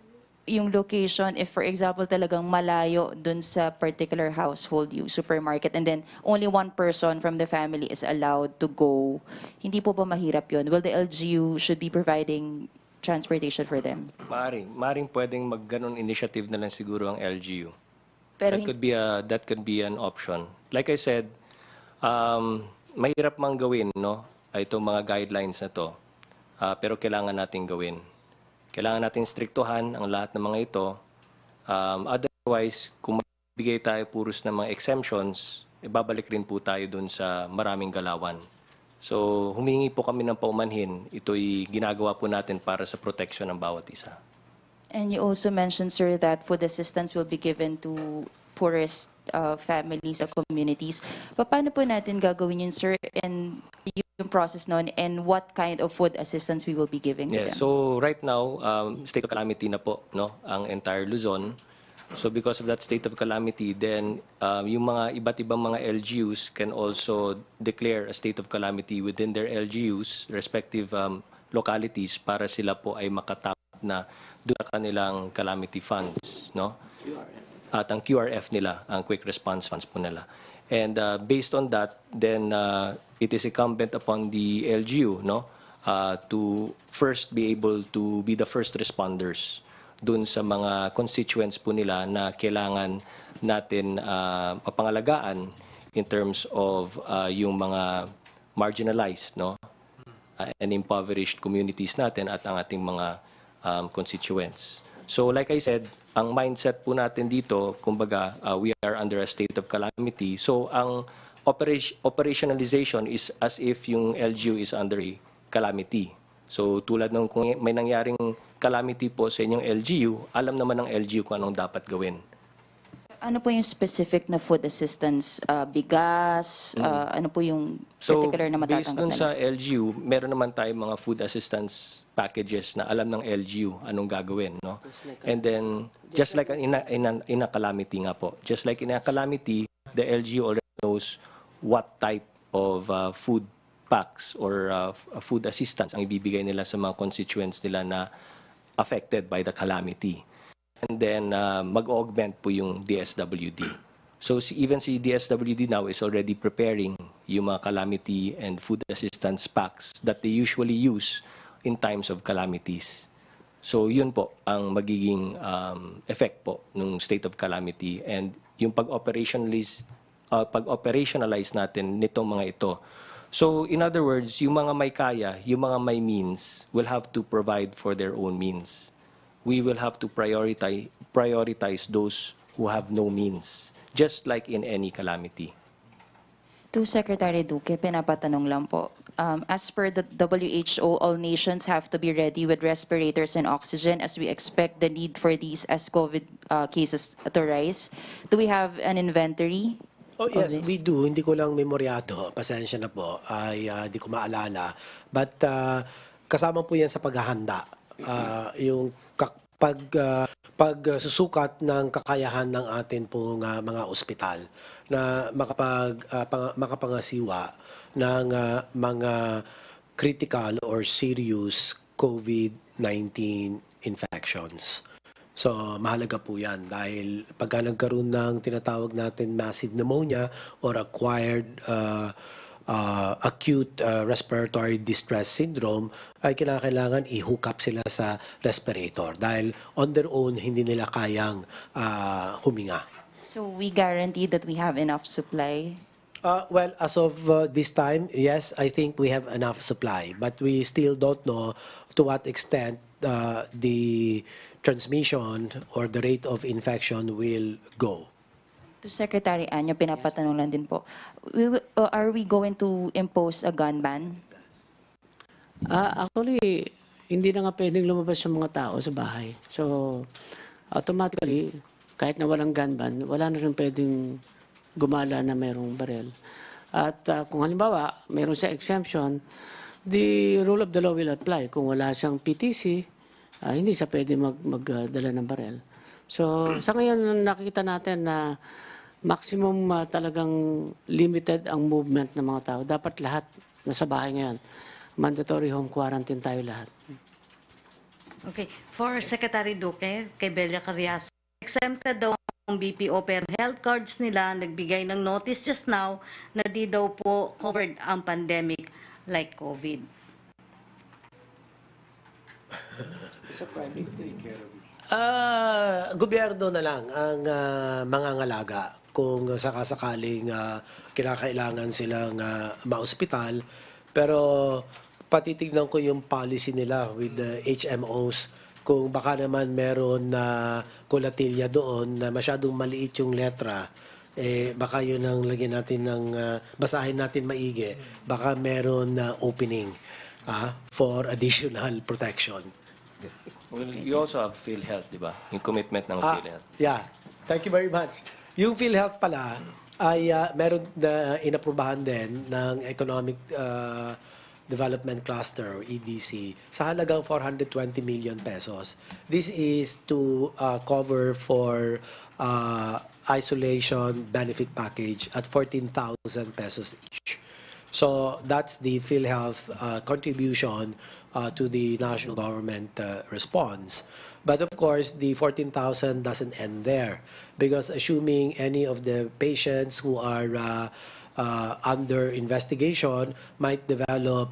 location if, for example, talagang malayo dun sa particular household yung supermarket and then only one person from the family is allowed to go? Hindi po ba mahirap yun? Will the LGU should be providing transportation for them? Maaring pwedeng mag-ganon initiative na lang siguro ang LGU. Pero That could be an option. Like I said, mahirap mang gawin, no? Itong mga guidelines na to. Pero kailangan natin gawin. Kailangan natin striktuhan ang lahat ng mga ito. Otherwise, kung magbigay tayo puros ng mga exemptions, babalik rin po tayo dun sa maraming galawan. So, humingi po kami ng paumanhin. Ito'y ginagawa po natin para sa protection ng bawat isa. And you also mentioned, sir, that food assistance will be given to poorest families or communities. Paano po natin gagawin yun, sir, and yung process nun, and what kind of food assistance we will be giving to them? So right now, state of calamity na po, no, ang entire Luzon. So because of that state of calamity, then yung mga iba't ibang mga LGUs can also declare a state of calamity within their LGUs, respective localities, para sila po ay makatap na doon sa kanilang calamity funds, no? At ang QRF nila, ang quick response funds po nila. And based on that, then it is incumbent upon the LGU, no, to first be able to be the first responders doon sa mga constituents po nila na kailangan natin mapangalagaan in terms of yung mga marginalized, no, and impoverished communities natin at ang ating mga constituents. So like I said, ang mindset po natin dito, kumbaga, we are under a state of calamity. So ang operationalization is as if yung LGU is under a calamity. So tulad ng kung may nangyaring calamity po sa inyong LGU, alam naman ng LGU kung anong dapat gawin. Ano po yung specific na food assistance? Bigas? Ano po yung particular na Based matatanggap dun nila? sa LGU, meron naman tayong mga food assistance packages na alam ng LGU anong gagawin, no? And then, just like in a calamity nga po, just like in a calamity, the LGU already knows what type of food packs or food assistance ang ibibigay nila sa mga constituents nila na affected by the calamity. And then mag-augment po yung DSWD. So even si DSWD now is already preparing yung mga calamity and food assistance packs that they usually use in times of calamities. So yun po ang magiging effect po ng state of calamity, and yung pag-operationalize natin nitong mga ito. So in other words, yung mga may kaya, yung mga may means will have to provide for their own means. We will have to prioritize those who have no means, just like in any calamity. To Secretary Duque, pinapatanong lang po. As per the WHO, all nations have to be ready with respirators and oxygen as we expect the need for these as COVID cases to rise. Do we have an inventory? Oh yes, of this? we do. Hindi ko lang memoryado. Pasensya na po. Ay di ko maalala. But kasama po yan sa paghahanda. Yung pagsusukat ng kakayahan ng atin pong mga ospital na makapangasiwa ng mga critical or serious COVID-19 infections. So, mahalaga po yan dahil pagka nagkaroon ng tinatawag natin massive pneumonia or acquired acute respiratory distress syndrome, ay kinakailangan i-hook up sila sa respirator dahil on their own hindi nila kayang huminga. So we guarantee that we have enough supply? Well, as of this time, yes, I think we have enough supply, but we still don't know to what extent the transmission or the rate of infection will go. To Secretary Anyo, pinapatanong lang din po. Are we going to impose a gun ban? Actually, hindi na nga pwedeng lumabas yung mga tao sa bahay. So, automatically, kahit na walang gun ban, wala na rin pwedeng gumala na mayroong barel. At kung halimbawa, mayroon sa exemption, the rule of the law will apply. Kung wala siyang PTC, hindi siya pwede magdala ng barel. So, sa ngayon, nakikita natin na maximum talagang limited ang movement ng mga tao. Dapat lahat nasa bahay ngayon. Mandatory home quarantine tayo lahat. Okay. For Secretary Duque, kay Belia Carriazo, exempted daw ang BPO pero health cards nila nagbigay ng notice just now na di daw po covered ang pandemic like COVID. Gobyerno na lang ang mangangalaga kung sakasakaling kinakailangan silang ma-ospital. Pero patitignan ko yung policy nila with the HMOs kung baka naman meron na kulatilya doon na masyadong maliit yung letra. Baka yun ang lagyan natin ng basahin natin maigi. Baka meron na opening for additional protection. Well, you also have PhilHealth, di ba? Yung commitment ng PhilHealth. Yeah. Thank you very much. Yung PhilHealth pala ay meron na inaprubahan din ng Economic Development Cluster, or EDC, sa halagang 420 million pesos. This is to cover for isolation benefit package at 14,000 pesos each. So that's the PhilHealth contribution to the national government response. But of course, the 14,000 doesn't end there because assuming any of the patients who are under investigation might develop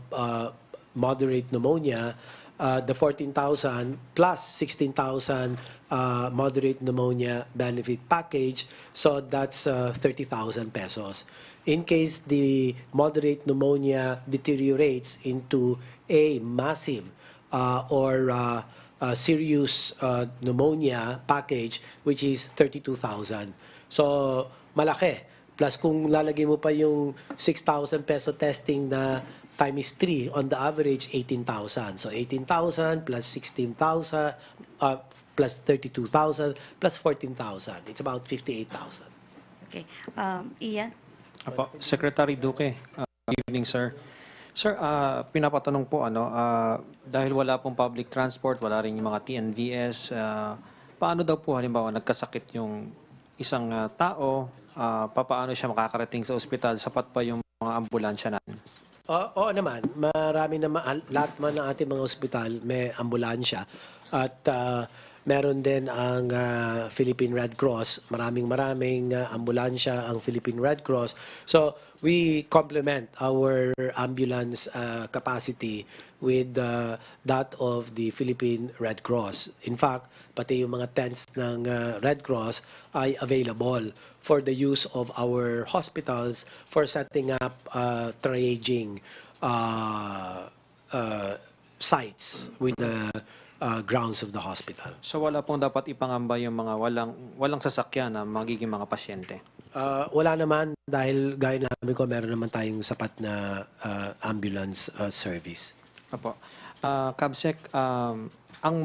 moderate pneumonia, the 14,000 plus 16,000 moderate pneumonia benefit package, so that's 30,000 pesos. In case the moderate pneumonia deteriorates into a massive or serious pneumonia package, which is 32,000. So, malaki. Plus, kung lalagay mo pa yung 6,000 peso testing na times 3, on the average, 18,000. So, 18,000 plus 16,000, plus 32,000, plus 14,000. It's about 58,000. Okay. Ian? Apo, Secretary Duque, good evening, sir. Sir, pinapatanong po, dahil wala pong public transport, wala rin yung mga TNVS, paano daw po halimbawa nagkasakit yung isang tao, paano siya makakarating sa ospital, sapat pa yung mga ambulansya natin? Oo naman, marami naman, lahat man ng ating mga ospital may ambulansya at meron din ang Philippine Red Cross, maraming ambulansya ang Philippine Red Cross. So we complement our ambulance capacity with that of the Philippine Red Cross. In fact, pati yung mga tents ng Red Cross ay available for the use of our hospitals for setting up triaging sites with the grounds of the hospital. So wala pong dapat ipangamba yung mga walang sasakyan na magiging mga pasyente? Wala naman dahil gaya namin ko, meron naman tayong sapat na ambulance service. Apo. Kabsec, ang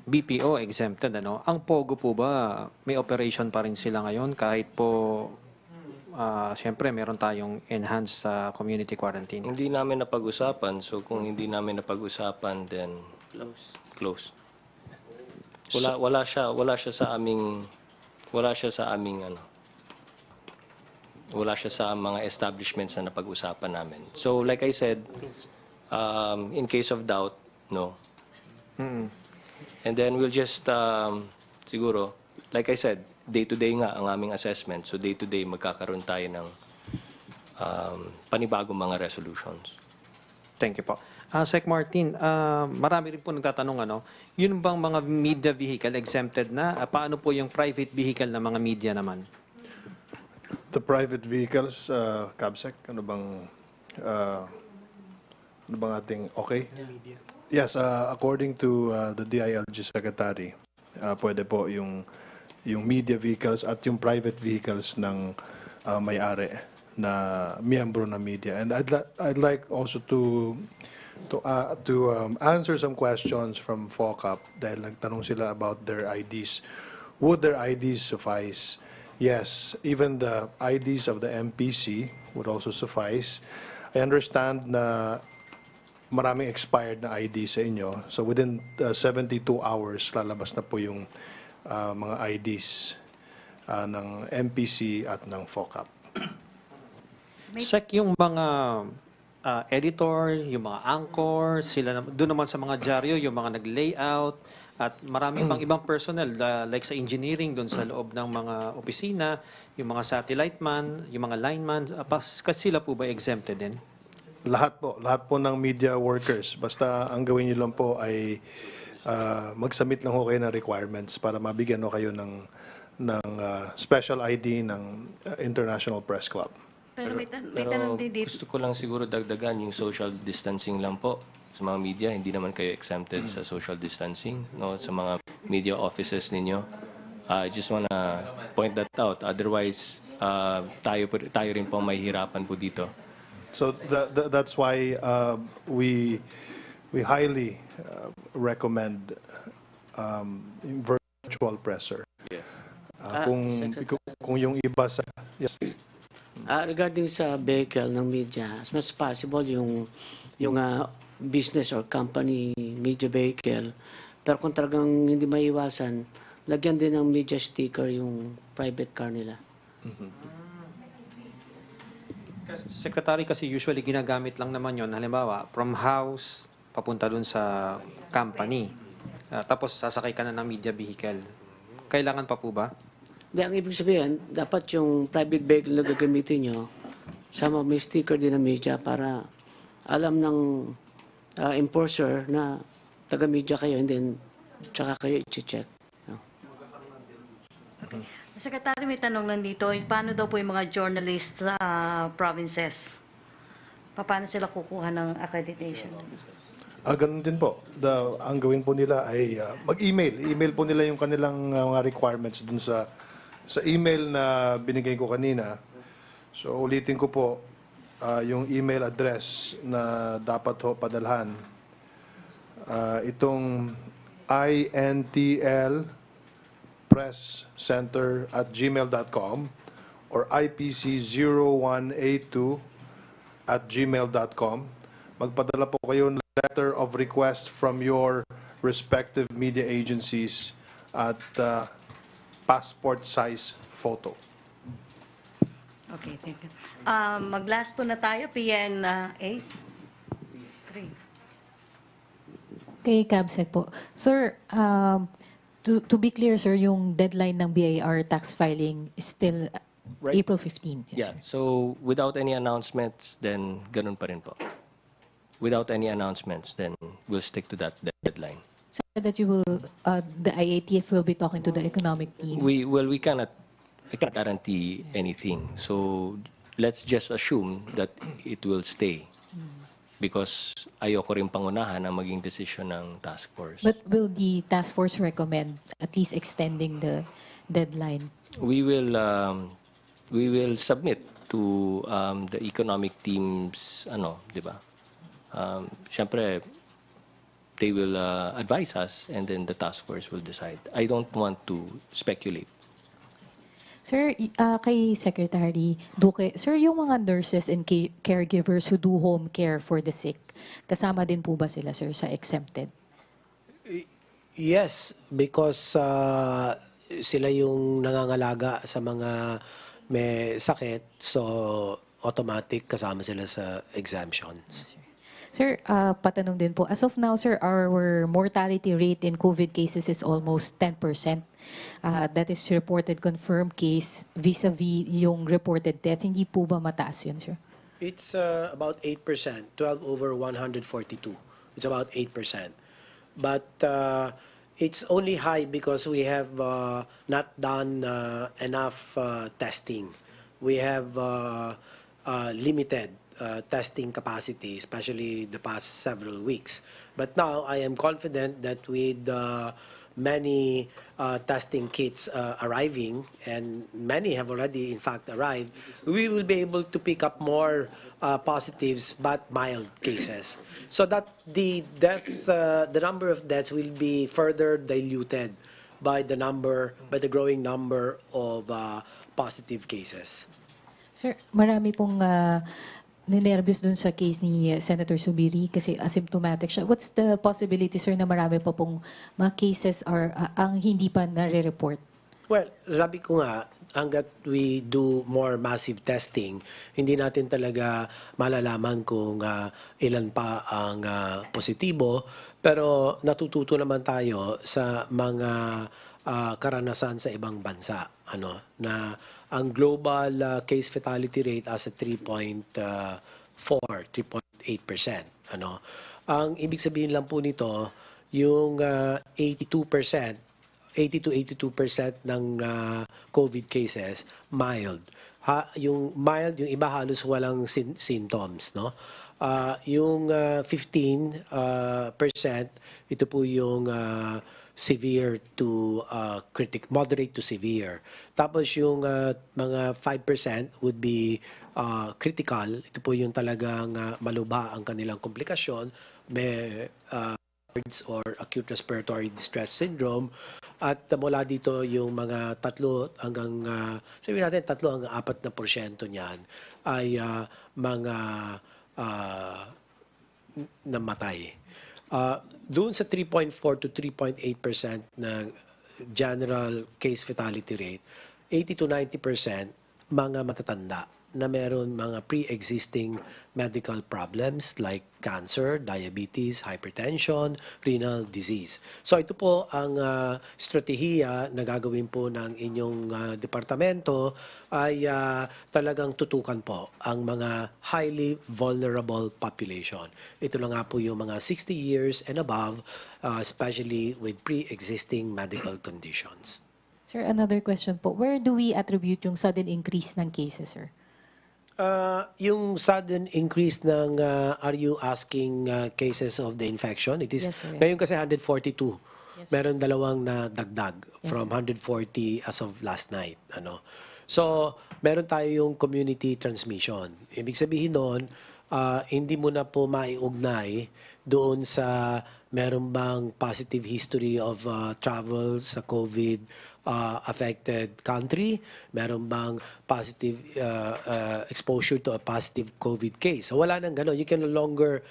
BPO exempted, Ang POGO po ba, may operation pa rin sila ngayon kahit po, siyempre, meron tayong enhanced community quarantine? Hindi namin napag-usapan. So kung hindi namin napag-usapan, then close. Wala siya sa aming wala siya sa mga establishments na napag-usapan namin. So like I said, in case of doubt, no. And then we'll just siguro, like I said, day-to-day nga ang aming assessment. So day-to-day magkakaroon tayo ng panibagong mga resolutions. Thank you po. Sec Martin, marami rin po nagtatanong, yun bang mga media vehicle exempted na? Paano po yung private vehicle na mga media naman? The private vehicles, Cabsec, ano bang ating okay? Yes, according to the DILG Secretary, pwede po yung media vehicles at yung private vehicles ng may-ari na miyembro ng media. And I'd like also to answer some questions from FOCAP dahil nagtanong sila about their IDs. Would their IDs suffice? Yes, even the IDs of the MPC would also suffice. I understand na maraming expired na ID sa inyo. So within 72 hours, lalabas na po yung mga IDs ng MPC at ng FOCAP. Sec, yung mga editor, yung mga anchor, doon naman sa mga dyaryo, yung mga nag-layout, at maraming pang ibang personnel, like sa engineering, doon sa loob ng mga opisina, yung mga satellite man, yung mga lineman, kasi sila po ba exempted din? Lahat po ng media workers. Basta ang gawin niyo lang po ay mag-submit lang ho kayo ng requirements para mabigyan ho kayo ng special ID ng International Press Club. Pero may tanong din dito. Gusto ko lang siguro dagdagan yung social distancing lang po. Sa mga media, hindi naman kayo exempted sa social distancing, no? Sa mga media offices ninyo. I just wanna point that out. Otherwise, tayo rin po mahihirapan po dito. So that's why we highly recommend virtual presser. Yes. Kung yung iba sa yes. Regarding sa vehicle ng media, as much as possible yung business or company media vehicle. Pero kung talagang hindi maiwasan, lagyan din ng media sticker yung private car nila. Secretary, kasi usually ginagamit lang naman yon, halimbawa from house papunta dun sa company, tapos sasakay ka na ng media vehicle. Kailangan pa po ba? Hindi, ang ibig sabihin, dapat yung private vehicle na gagamitin nyo, sama may sticker din ng media para alam ng enforcer na taga-media kayo and then tsaka kayo i-check. Secretary, may tanong lang dito. Paano daw po yung mga journalists sa provinces? Paano sila kukuha ng accreditation? Ganun din po. Ang gawin po nila ay mag-email. Email po nila yung kanilang mga requirements dun sa email na binigay ko kanina. So ulitin ko po yung email address na dapat ho padalhan. Itong intlpresscenter@gmail.com or ipc0182@gmail.com. Magpadala po kayo ng letter of request from your respective media agencies at passport size photo. Okay, thank you. Mag-last two na tayo, PN Ace. Three. Kay Cabsec po. Sir, to be clear, sir, yung deadline ng BIR tax filing is still Right. April 15. Yeah, so without any announcements, then ganun pa rin po. Without any announcements, then we'll stick to that deadline. So that you will, the IATF will be talking to the economic team. We cannot, I can't guarantee anything. So let's just assume that it will stay. Because ayoko rin pangunahan ang maging decision ng task force. But will the task force recommend at least extending the deadline? We will submit to the economic teams, di ba? Siyempre, they will advise us and then the task force will decide. I don't want to speculate. Sir, kay Secretary Duque, sir, yung mga nurses and caregivers who do home care for the sick, kasama din po ba sila, sir, sa exempted? Yes, because sila yung nangangalaga sa mga may sakit, so automatic kasama sila sa exemptions. Sir, patanong din po, as of now, sir, our mortality rate in COVID cases is almost 10%. That is reported confirmed case vis-a-vis yung reported death. Hindi po ba mataas yun, sir? It's about 8%, 12 over 142. It's about 8%. But it's only high because we have not done enough testing. We have limited testing capacity, especially the past several weeks. But now I am confident that with many testing kits arriving, and many have already in fact arrived, we will be able to pick up more positives but mild cases. So that the number of deaths will be further diluted by the growing number of positive cases. Sir, marami pong ninervyos dun sa case ni Senator Subiri kasi asymptomatic siya. What's the possibility, sir, na marami pa pong mga cases ang hindi pa nare-report? Well, sabi ko nga, hanggat we do more massive testing, hindi natin talaga malalaman kung ilan pa ang positibo. Pero natututo naman tayo sa mga karanasan sa ibang bansa. Na ang global case fatality rate as a 3.8%. Ang ibig sabihin lang po nito, yung 80 to 82% ng COVID cases, mild. Yung mild, yung iba halos walang symptoms, no? Yung 15%, ito po yung severe to moderate to severe. Tapos yung mga 5% would be critical. Ito po yung talagang malubha ang kanilang komplikasyon. May or acute respiratory distress syndrome. At mula dito yung mga 3 hanggang, sabihin natin 3 hanggang 4% niyan ay mga namatay. Doon sa 3.4 to 3.8% na general case fatality rate, 80 to 90% mga matatanda na meron mga pre-existing medical problems like cancer, diabetes, hypertension, renal disease. So ito po ang strategiya na gagawin po ng inyong departamento ay talagang tutukan po ang mga highly vulnerable population. Ito na nga po yung mga 60 years and above, especially with pre-existing medical conditions. Sir, another question po. Where do we attribute yung sudden increase ng cases, sir? Yung sudden increase ng, are you asking cases of the infection? It is, Yes, sir. ngayon kasi 142. Yes, sir. Meron dalawang na dagdag Yes, from sir. 140 as of last night. Ano? So, meron tayo yung community transmission. Ibig sabihin noon, hindi mo na po maiugnay doon sa meron bang positive history of travel sa COVID affected country, meron bang positive exposure to a positive COVID case. So wala nang gano'n. You can no longer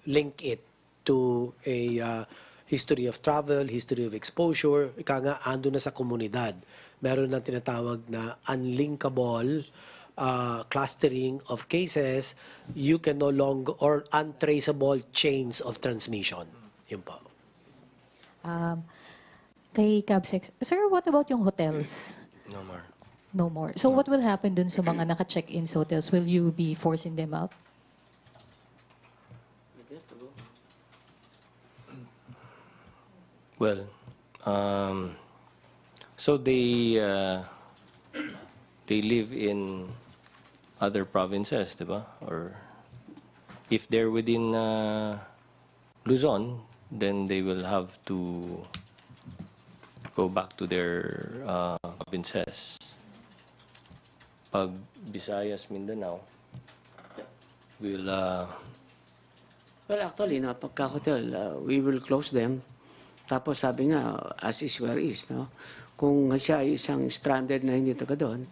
link it to a history of travel, history of exposure. Ika nga, ando na sa komunidad. Meron na tinatawag na unlinkable clustering of cases, you can no longer, or untraceable chains of transmission. Yun po. Kay Cabsex, sir, what about yung hotels? No more. No more. So what will happen dun sa mga naka-check-in sa hotels? Will you be forcing them out? Well, so they live in other provinces, di ba? Or if they're within Luzon, then they will have to go back to their provinces. Pag Visayas, Mindanao, will Well, actually, no, pagka-hotel, we will close them. Tapos sabi nga, as is where is, no? Kung siya ay isang stranded na hindi taga doon,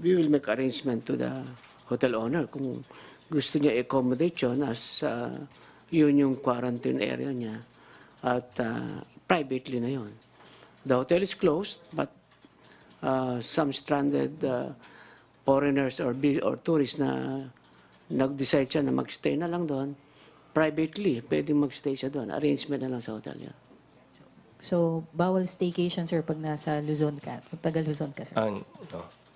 we will make arrangement to the hotel owner. Kung gusto niya accommodate yun as yun yung quarantine area niya at privately na yun. The hotel is closed, but some stranded foreigners or tourists na nag-decide siya na mag-stay na lang doon, privately, pwedeng mag-stay siya doon. Arrangement na lang sa hotel yan. So, bawal staycation, sir, pag nasa Luzon ka, pag taga Luzon ka, sir? no,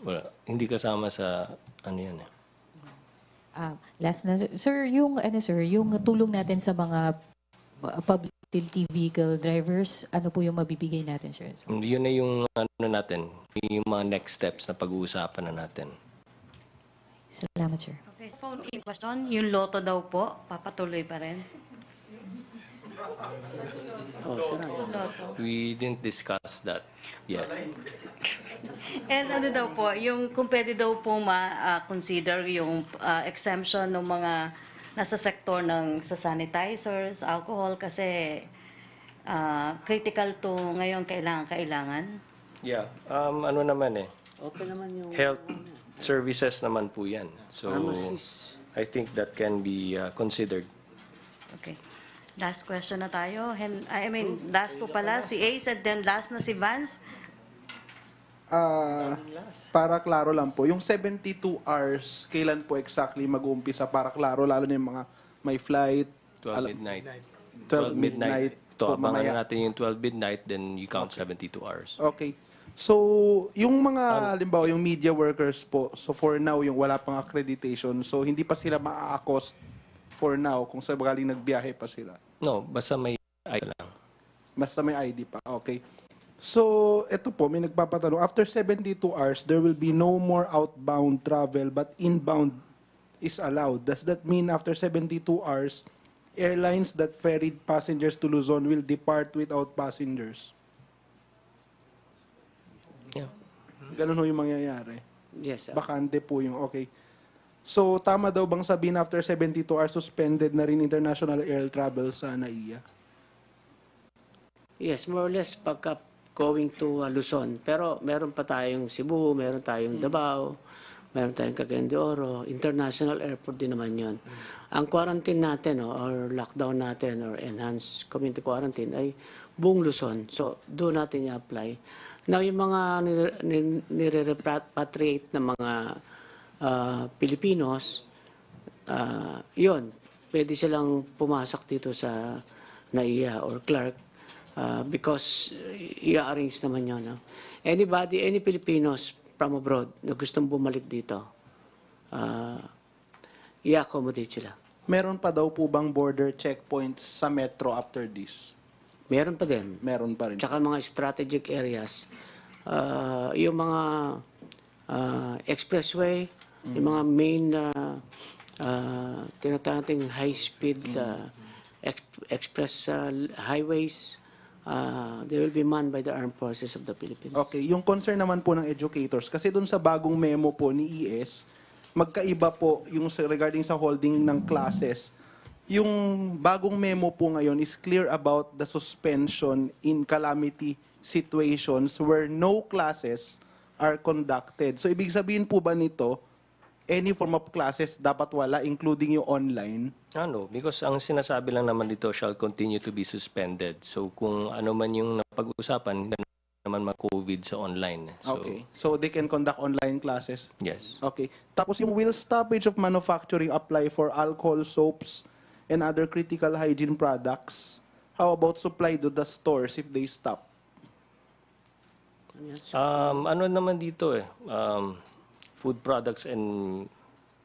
wala. Hindi kasama sa ano yan eh. Last na, sir, yung tulong natin sa mga public utility vehicle drivers, ano po yung mabibigay natin, sir? Yun na yung ano natin, yung mga next steps na pag-uusapan na natin. Salamat, sir. Okay, phone in question, yung loto daw po, papatuloy pa rin. Loto. We didn't discuss that yet. And ano daw po, yung kung pwede daw po ma-consider yung exemption ng mga nasa sektor ng sa sanitizers, alcohol, kasi critical to ngayon kailangan. Yeah, ano naman eh, Open naman yung health services naman po yan. So, pharmacies. I think that can be considered. Okay. Last question na tayo. Last two pala, si Ace, and then last na si Vance. Para klaro lang po, yung 72 hours, kailan po exactly mag-uumpisa? Para klaro, lalo na yung mga may flight. 12 midnight. 12 midnight. Ito, po abangan mamaya. natin yung 12 midnight, then you count 72 hours. Okay. So, yung mga, halimbawa, yung media workers po, so for now, yung wala pang accreditation, so hindi pa sila maa-accost for now, kung sakaling nagbiyahe pa sila. No, basta may ID lang. Basta may ID pa. Okay. So, ito po, may nagpapatanong. After 72 hours, there will be no more outbound travel, but inbound is allowed. Does that mean after 72 hours, airlines that ferried passengers to Luzon will depart without passengers? Yeah. Ganun ho yung mangyayari. Yes, sir. Bakante po yung okay. So, tama daw bang sabihin after 72 hours, suspended na rin international air travel sa NAIA? Yes, more or less pagka going to Luzon. Pero meron pa tayong Cebu, meron tayong Davao, meron tayong Cagayan de Oro, international airport din naman yon. Ang quarantine natin or lockdown natin or enhanced community quarantine ay buong Luzon. So, doon natin i-apply. Now, yung mga nire-repatriate na mga Pilipinos, yun, pwede silang pumasok dito sa NAIA or Clark because i-arrange naman yun. No? Any Filipinos from abroad na gustong bumalik dito, i-accommodate sila. Meron pa daw po bang border checkpoints sa metro after this? Meron pa din. Meron pa rin. Tsaka mga strategic areas, yung mga expressway, yung mga main tinatawag nating high-speed express highways, they will be manned by the armed forces of the Philippines. Okay, yung concern naman po ng educators, kasi dun sa bagong memo po ni ES, magkaiba po yung regarding sa holding ng classes. Yung bagong memo po ngayon is clear about the suspension in calamity situations where no classes are conducted. So ibig sabihin po ba nito, any form of classes dapat wala, including yung online? Ano, because ang sinasabi lang naman dito shall continue to be suspended. So kung ano man yung napag-usapan, hindi naman mag-COVID sa online. So, Okay. So they can conduct online classes? yes. Okay. Tapos yung will stoppage of manufacturing apply for alcohol, soaps, and other critical hygiene products? How about supply to the stores if they stop? Ano naman dito food products and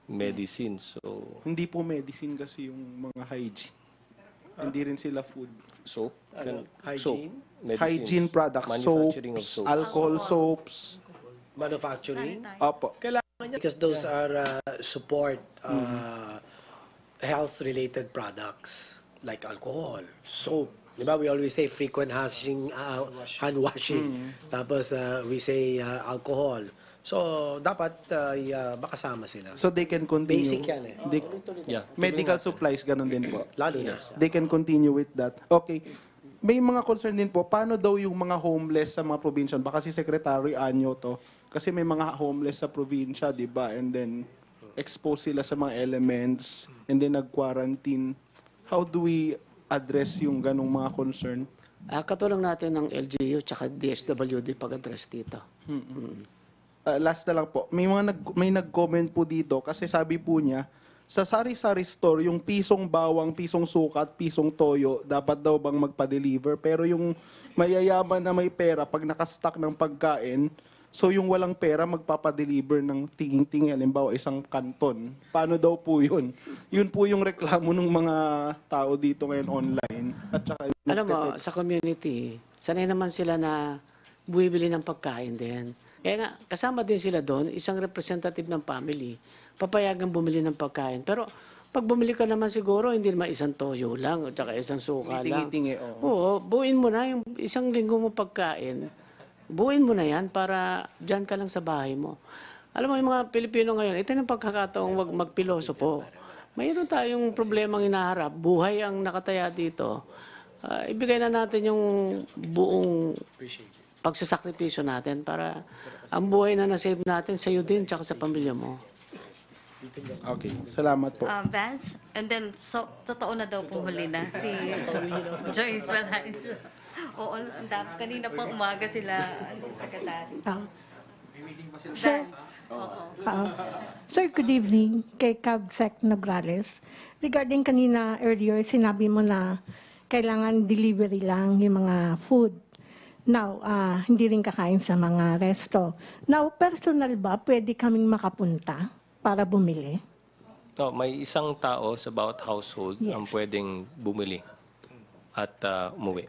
medicines. So, Hindi po medicine kasi yung mga hygiene. Hindi rin sila food. soap, Hygiene, medicines, Hygiene products, manufacturing of soaps, soap. alcohol, soaps. manufacturing. Opo. Kailangan niya because those are support health-related products like alcohol, soap. Di ba? We always say frequent hand washing. Tapos we say alcohol. So, dapat makasama sila. So they can continue. Basic yan eh. Yeah. Medical supplies, ganun din po. Lalo na. They can continue with that. Okay. May mga concern din po, paano daw yung mga homeless sa mga probinsya? Baka si Secretary Anyo to. Kasi may mga homeless sa probinsya, di ba? And then, expose sila sa mga elements, and then nag-quarantine. How do we address yung ganong mga concern? Katulong natin ng LGU tsaka DSWD pag-address dito. Last na lang po, may nag-comment po dito kasi sabi po niya, sa sari-sari store, yung pisong bawang, pisong sukat, pisong toyo, dapat daw bang magpa-deliver? Pero yung mayayaman na may pera, pag nakastock ng pagkain, so yung walang pera, magpapa-deliver ng tinging-tingin, halimbawa isang kanton. Paano daw po yun? Yun po yung reklamo ng mga tao dito ngayon online. At saka, Alam mo, sa community, sanay naman sila na buwibili ng pagkain din. Kaya nga, kasama din sila doon, isang representative ng family, papayagang bumili ng pagkain. Pero pag bumili ka naman siguro, hindi naman isang toyo lang, o tsaka isang suka lang. tingi-tingi, Oo, buuin mo na yung isang linggo mo pagkain. Buuin mo na yan para dyan ka lang sa bahay mo. Alam mo, yung mga Pilipino ngayon, ito yung pagkakataong magpilosopo. Mayroon tayong problemang hinaharap. Buhay ang nakataya dito. Ibigay na natin yung buong pagsasakripisyo natin para ang buhay na nasave natin sa iyo din tsaka sa pamilya mo. Okay, salamat po. Vance, and then, so, totoo na daw po huli na si Joyce Balancho. Oo, ang dami. Kanina pa umaga sila, Secretary. Sir, Vance, oo. Sir, good evening kay Cabsec Nograles. Regarding kanina earlier, sinabi mo na kailangan delivery lang yung mga food. Now, hindi rin kakain sa mga resto. Now, personal ba pwede kaming makapunta para bumili? No, may isang tao sa bawat household ang pwedeng bumili at umuwi.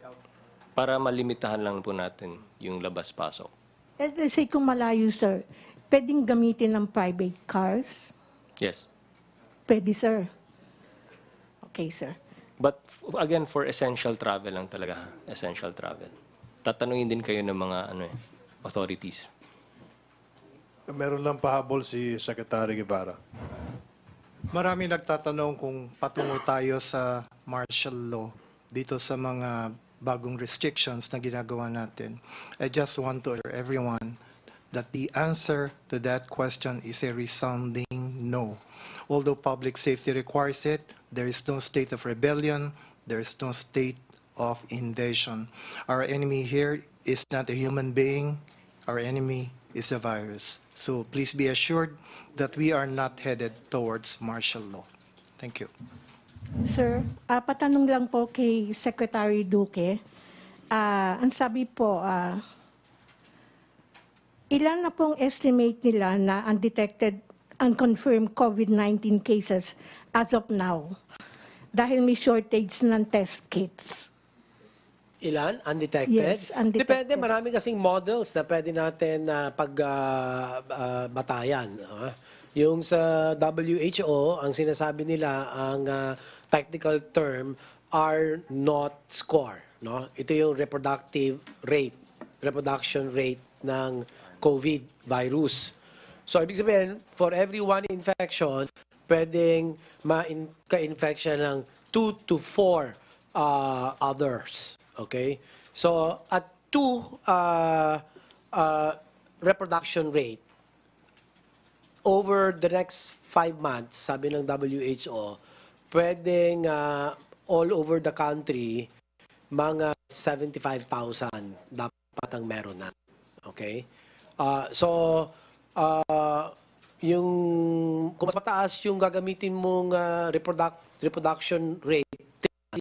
Para malimitahan lang po natin yung labas-pasok. Let's say kung malayo, sir, pwedeng gamitin ng private cars? Yes. Pwede, sir. Okay, sir. But again, for essential travel lang talaga. Essential travel. Tatanungin din kayo ng mga authorities. Meron lang pahabol si Secretary Guevara. Marami nagtatanong kung patungo tayo sa martial law dito sa mga bagong restrictions na ginagawa natin. I just want to assure everyone that the answer to that question is a resounding no. Although public safety requires it, there is no state of rebellion, there is no state of invasion. Our enemy here is not a human being, our enemy is a virus. So please be assured that we are not headed towards martial law. Thank you. Sir, patanong lang po kay Secretary Duque. Ang sabi po, ilan na pong estimate nila na undetected, unconfirmed COVID-19 cases as of now? Dahil may shortage ng test kits. Ilan? Undetected? Yes, undetected. Depende, marami kasing models na pwede natin batayan. Yung sa WHO, ang sinasabi nila, ang technical term, are not score. No? Ito yung reproduction rate ng COVID virus. So, ibig sabihin, for every one infection, pwedeng ka-infection ng 2 to 4 others. Okay? So, at 2 reproduction rate, over the next 5 months, sabi ng WHO, pwedeng all over the country, mga 75,000 dapat ang meron na. Okay? Yung kung mas mataas yung gagamitin mong reproduction rate,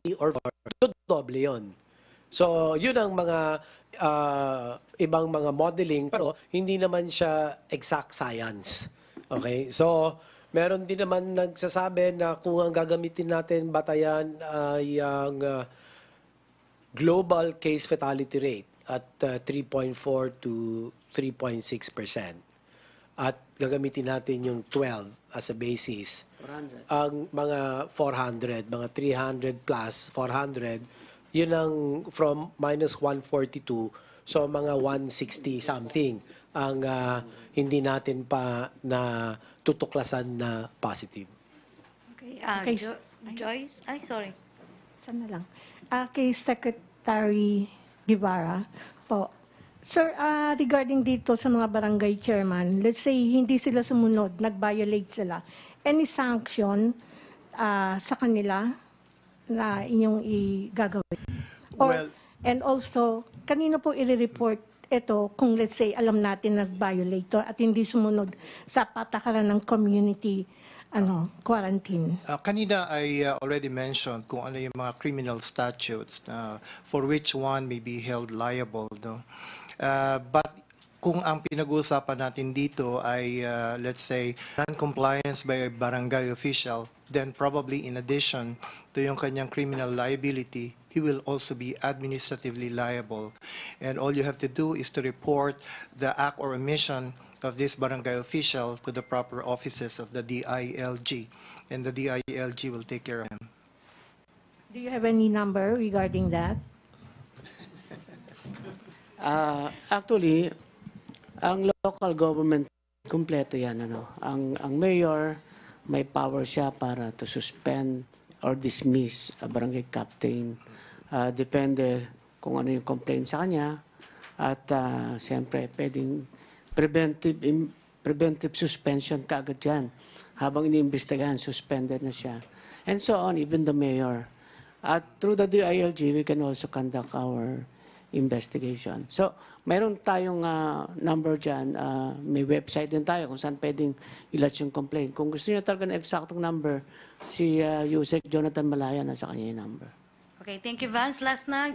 3 or 4, doble yun. So, yun ang mga ibang mga modeling, pero hindi naman siya exact science. Okay? So, meron din naman nagsasabi na kung ang gagamitin natin batayan ay ang global case fatality rate at 3.4 to 3.6%. At gagamitin natin yung 12 as a basis. 400. Ang mga 400, mga 300 plus 400, yun ang from minus 142, so mga 160 something ang hindi natin pa na tutuklasan na positive. Okay, Okay. Joyce? Ay, sorry. Sana lang. Kay Secretary Guevara po. Sir, regarding dito sa mga barangay chairman, let's say hindi sila sumunod, nag-violate sila, any sanction sa kanila na inyong igagawin? And also, kanino po i-report ito kung let's say alam natin nag-violate to at hindi sumunod sa patakaran ng community quarantine? Kanina I already mentioned kung ano yung mga criminal statutes for which one may be held liable. No? But kung ang pinag-uusapan natin dito ay, let's say, non-compliance by a barangay official, then probably in addition to yung kanyang criminal liability, he will also be administratively liable. And all you have to do is to report the act or omission of this barangay official to the proper offices of the DILG. And the DILG will take care of him. Do you have any number regarding that? Actually, ang local government, kumpleto yan. Ang mayor, may power siya para to suspend or dismiss a barangay captain. Depende kung ano yung complaint sa kanya. At siyempre, pwedeng preventive suspension kaagad yan. Habang iniimbestigahan, suspended na siya. And so on, even the mayor. At through the DILG, we can also conduct our investigation. So, mayroon tayong number dyan. May website din tayo kung saan pwedeng ilatch yung complaint. Kung gusto niyo talaga ng exactong number, si Yusek Jonathan Malaya nasa kanya yung number. Okay, thank you, Vance. Last na,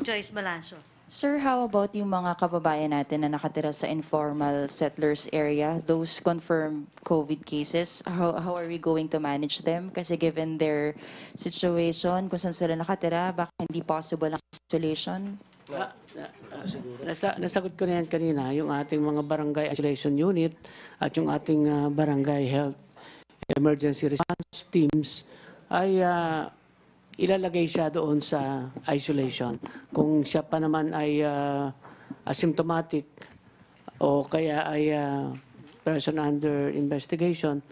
Joyce Balancio. Sir, how about yung mga kababayan natin na nakatira sa informal settlers area, those confirmed COVID cases, how are we going to manage them? Kasi given their situation, kung saan sila nakatira, baka hindi possible ang isolation? Nasagot ko na yan kanina, yung ating mga barangay isolation unit at yung ating barangay health emergency response teams ay ilalagay siya doon sa isolation. Kung siya pa naman ay asymptomatic o kaya ay person under investigation,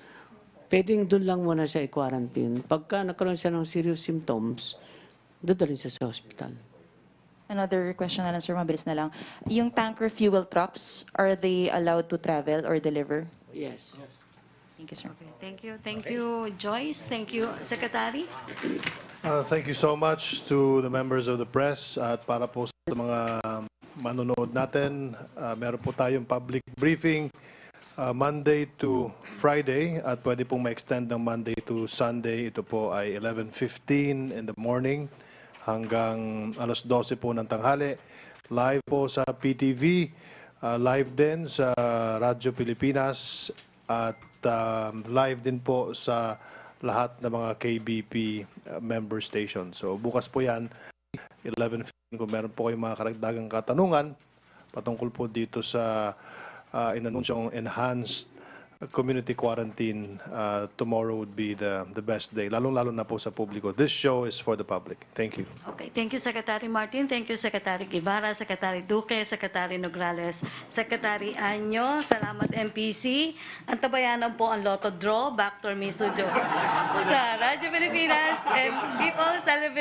pwedeng doon lang muna siya i-quarantine. Pagka nagkaroon siya ng serious symptoms, dadalhin siya sa hospital. Another question na lang, sir, mabilis na lang. Yung tanker fuel trucks, are they allowed to travel or deliver? Yes. Thank you, sir. Okay, thank you. Thank you, Joyce. Thank you, Secretary. Thank you so much to the members of the press at para po sa mga manonood natin. Meron po tayong public briefing Monday to Friday at pwede pong ma-extend ng Monday to Sunday. Ito po ay 11:15 in the morning hanggang alas 12 po ng tanghali. Live po sa PTV, live din sa Radyo Pilipinas at live din po sa lahat ng mga KBP member stations. So bukas po yan, 11:15. Kung meron po kayong mga karagdagang katanungan patungkol po dito sa inanunsyong enhanced community quarantine, tomorrow would be the best day, lalong-lalo na po sa publiko. This show is for the public. Thank you. Okay, thank you, Secretary Martin. Thank you, Secretary Guevara, Secretary Duque, Secretary Nograles, Secretary Anyo. Salamat, MPC. Antabayanan po ang Lotto Draw. Back to me studio. Sa Radyo Pilipinas and People's Television.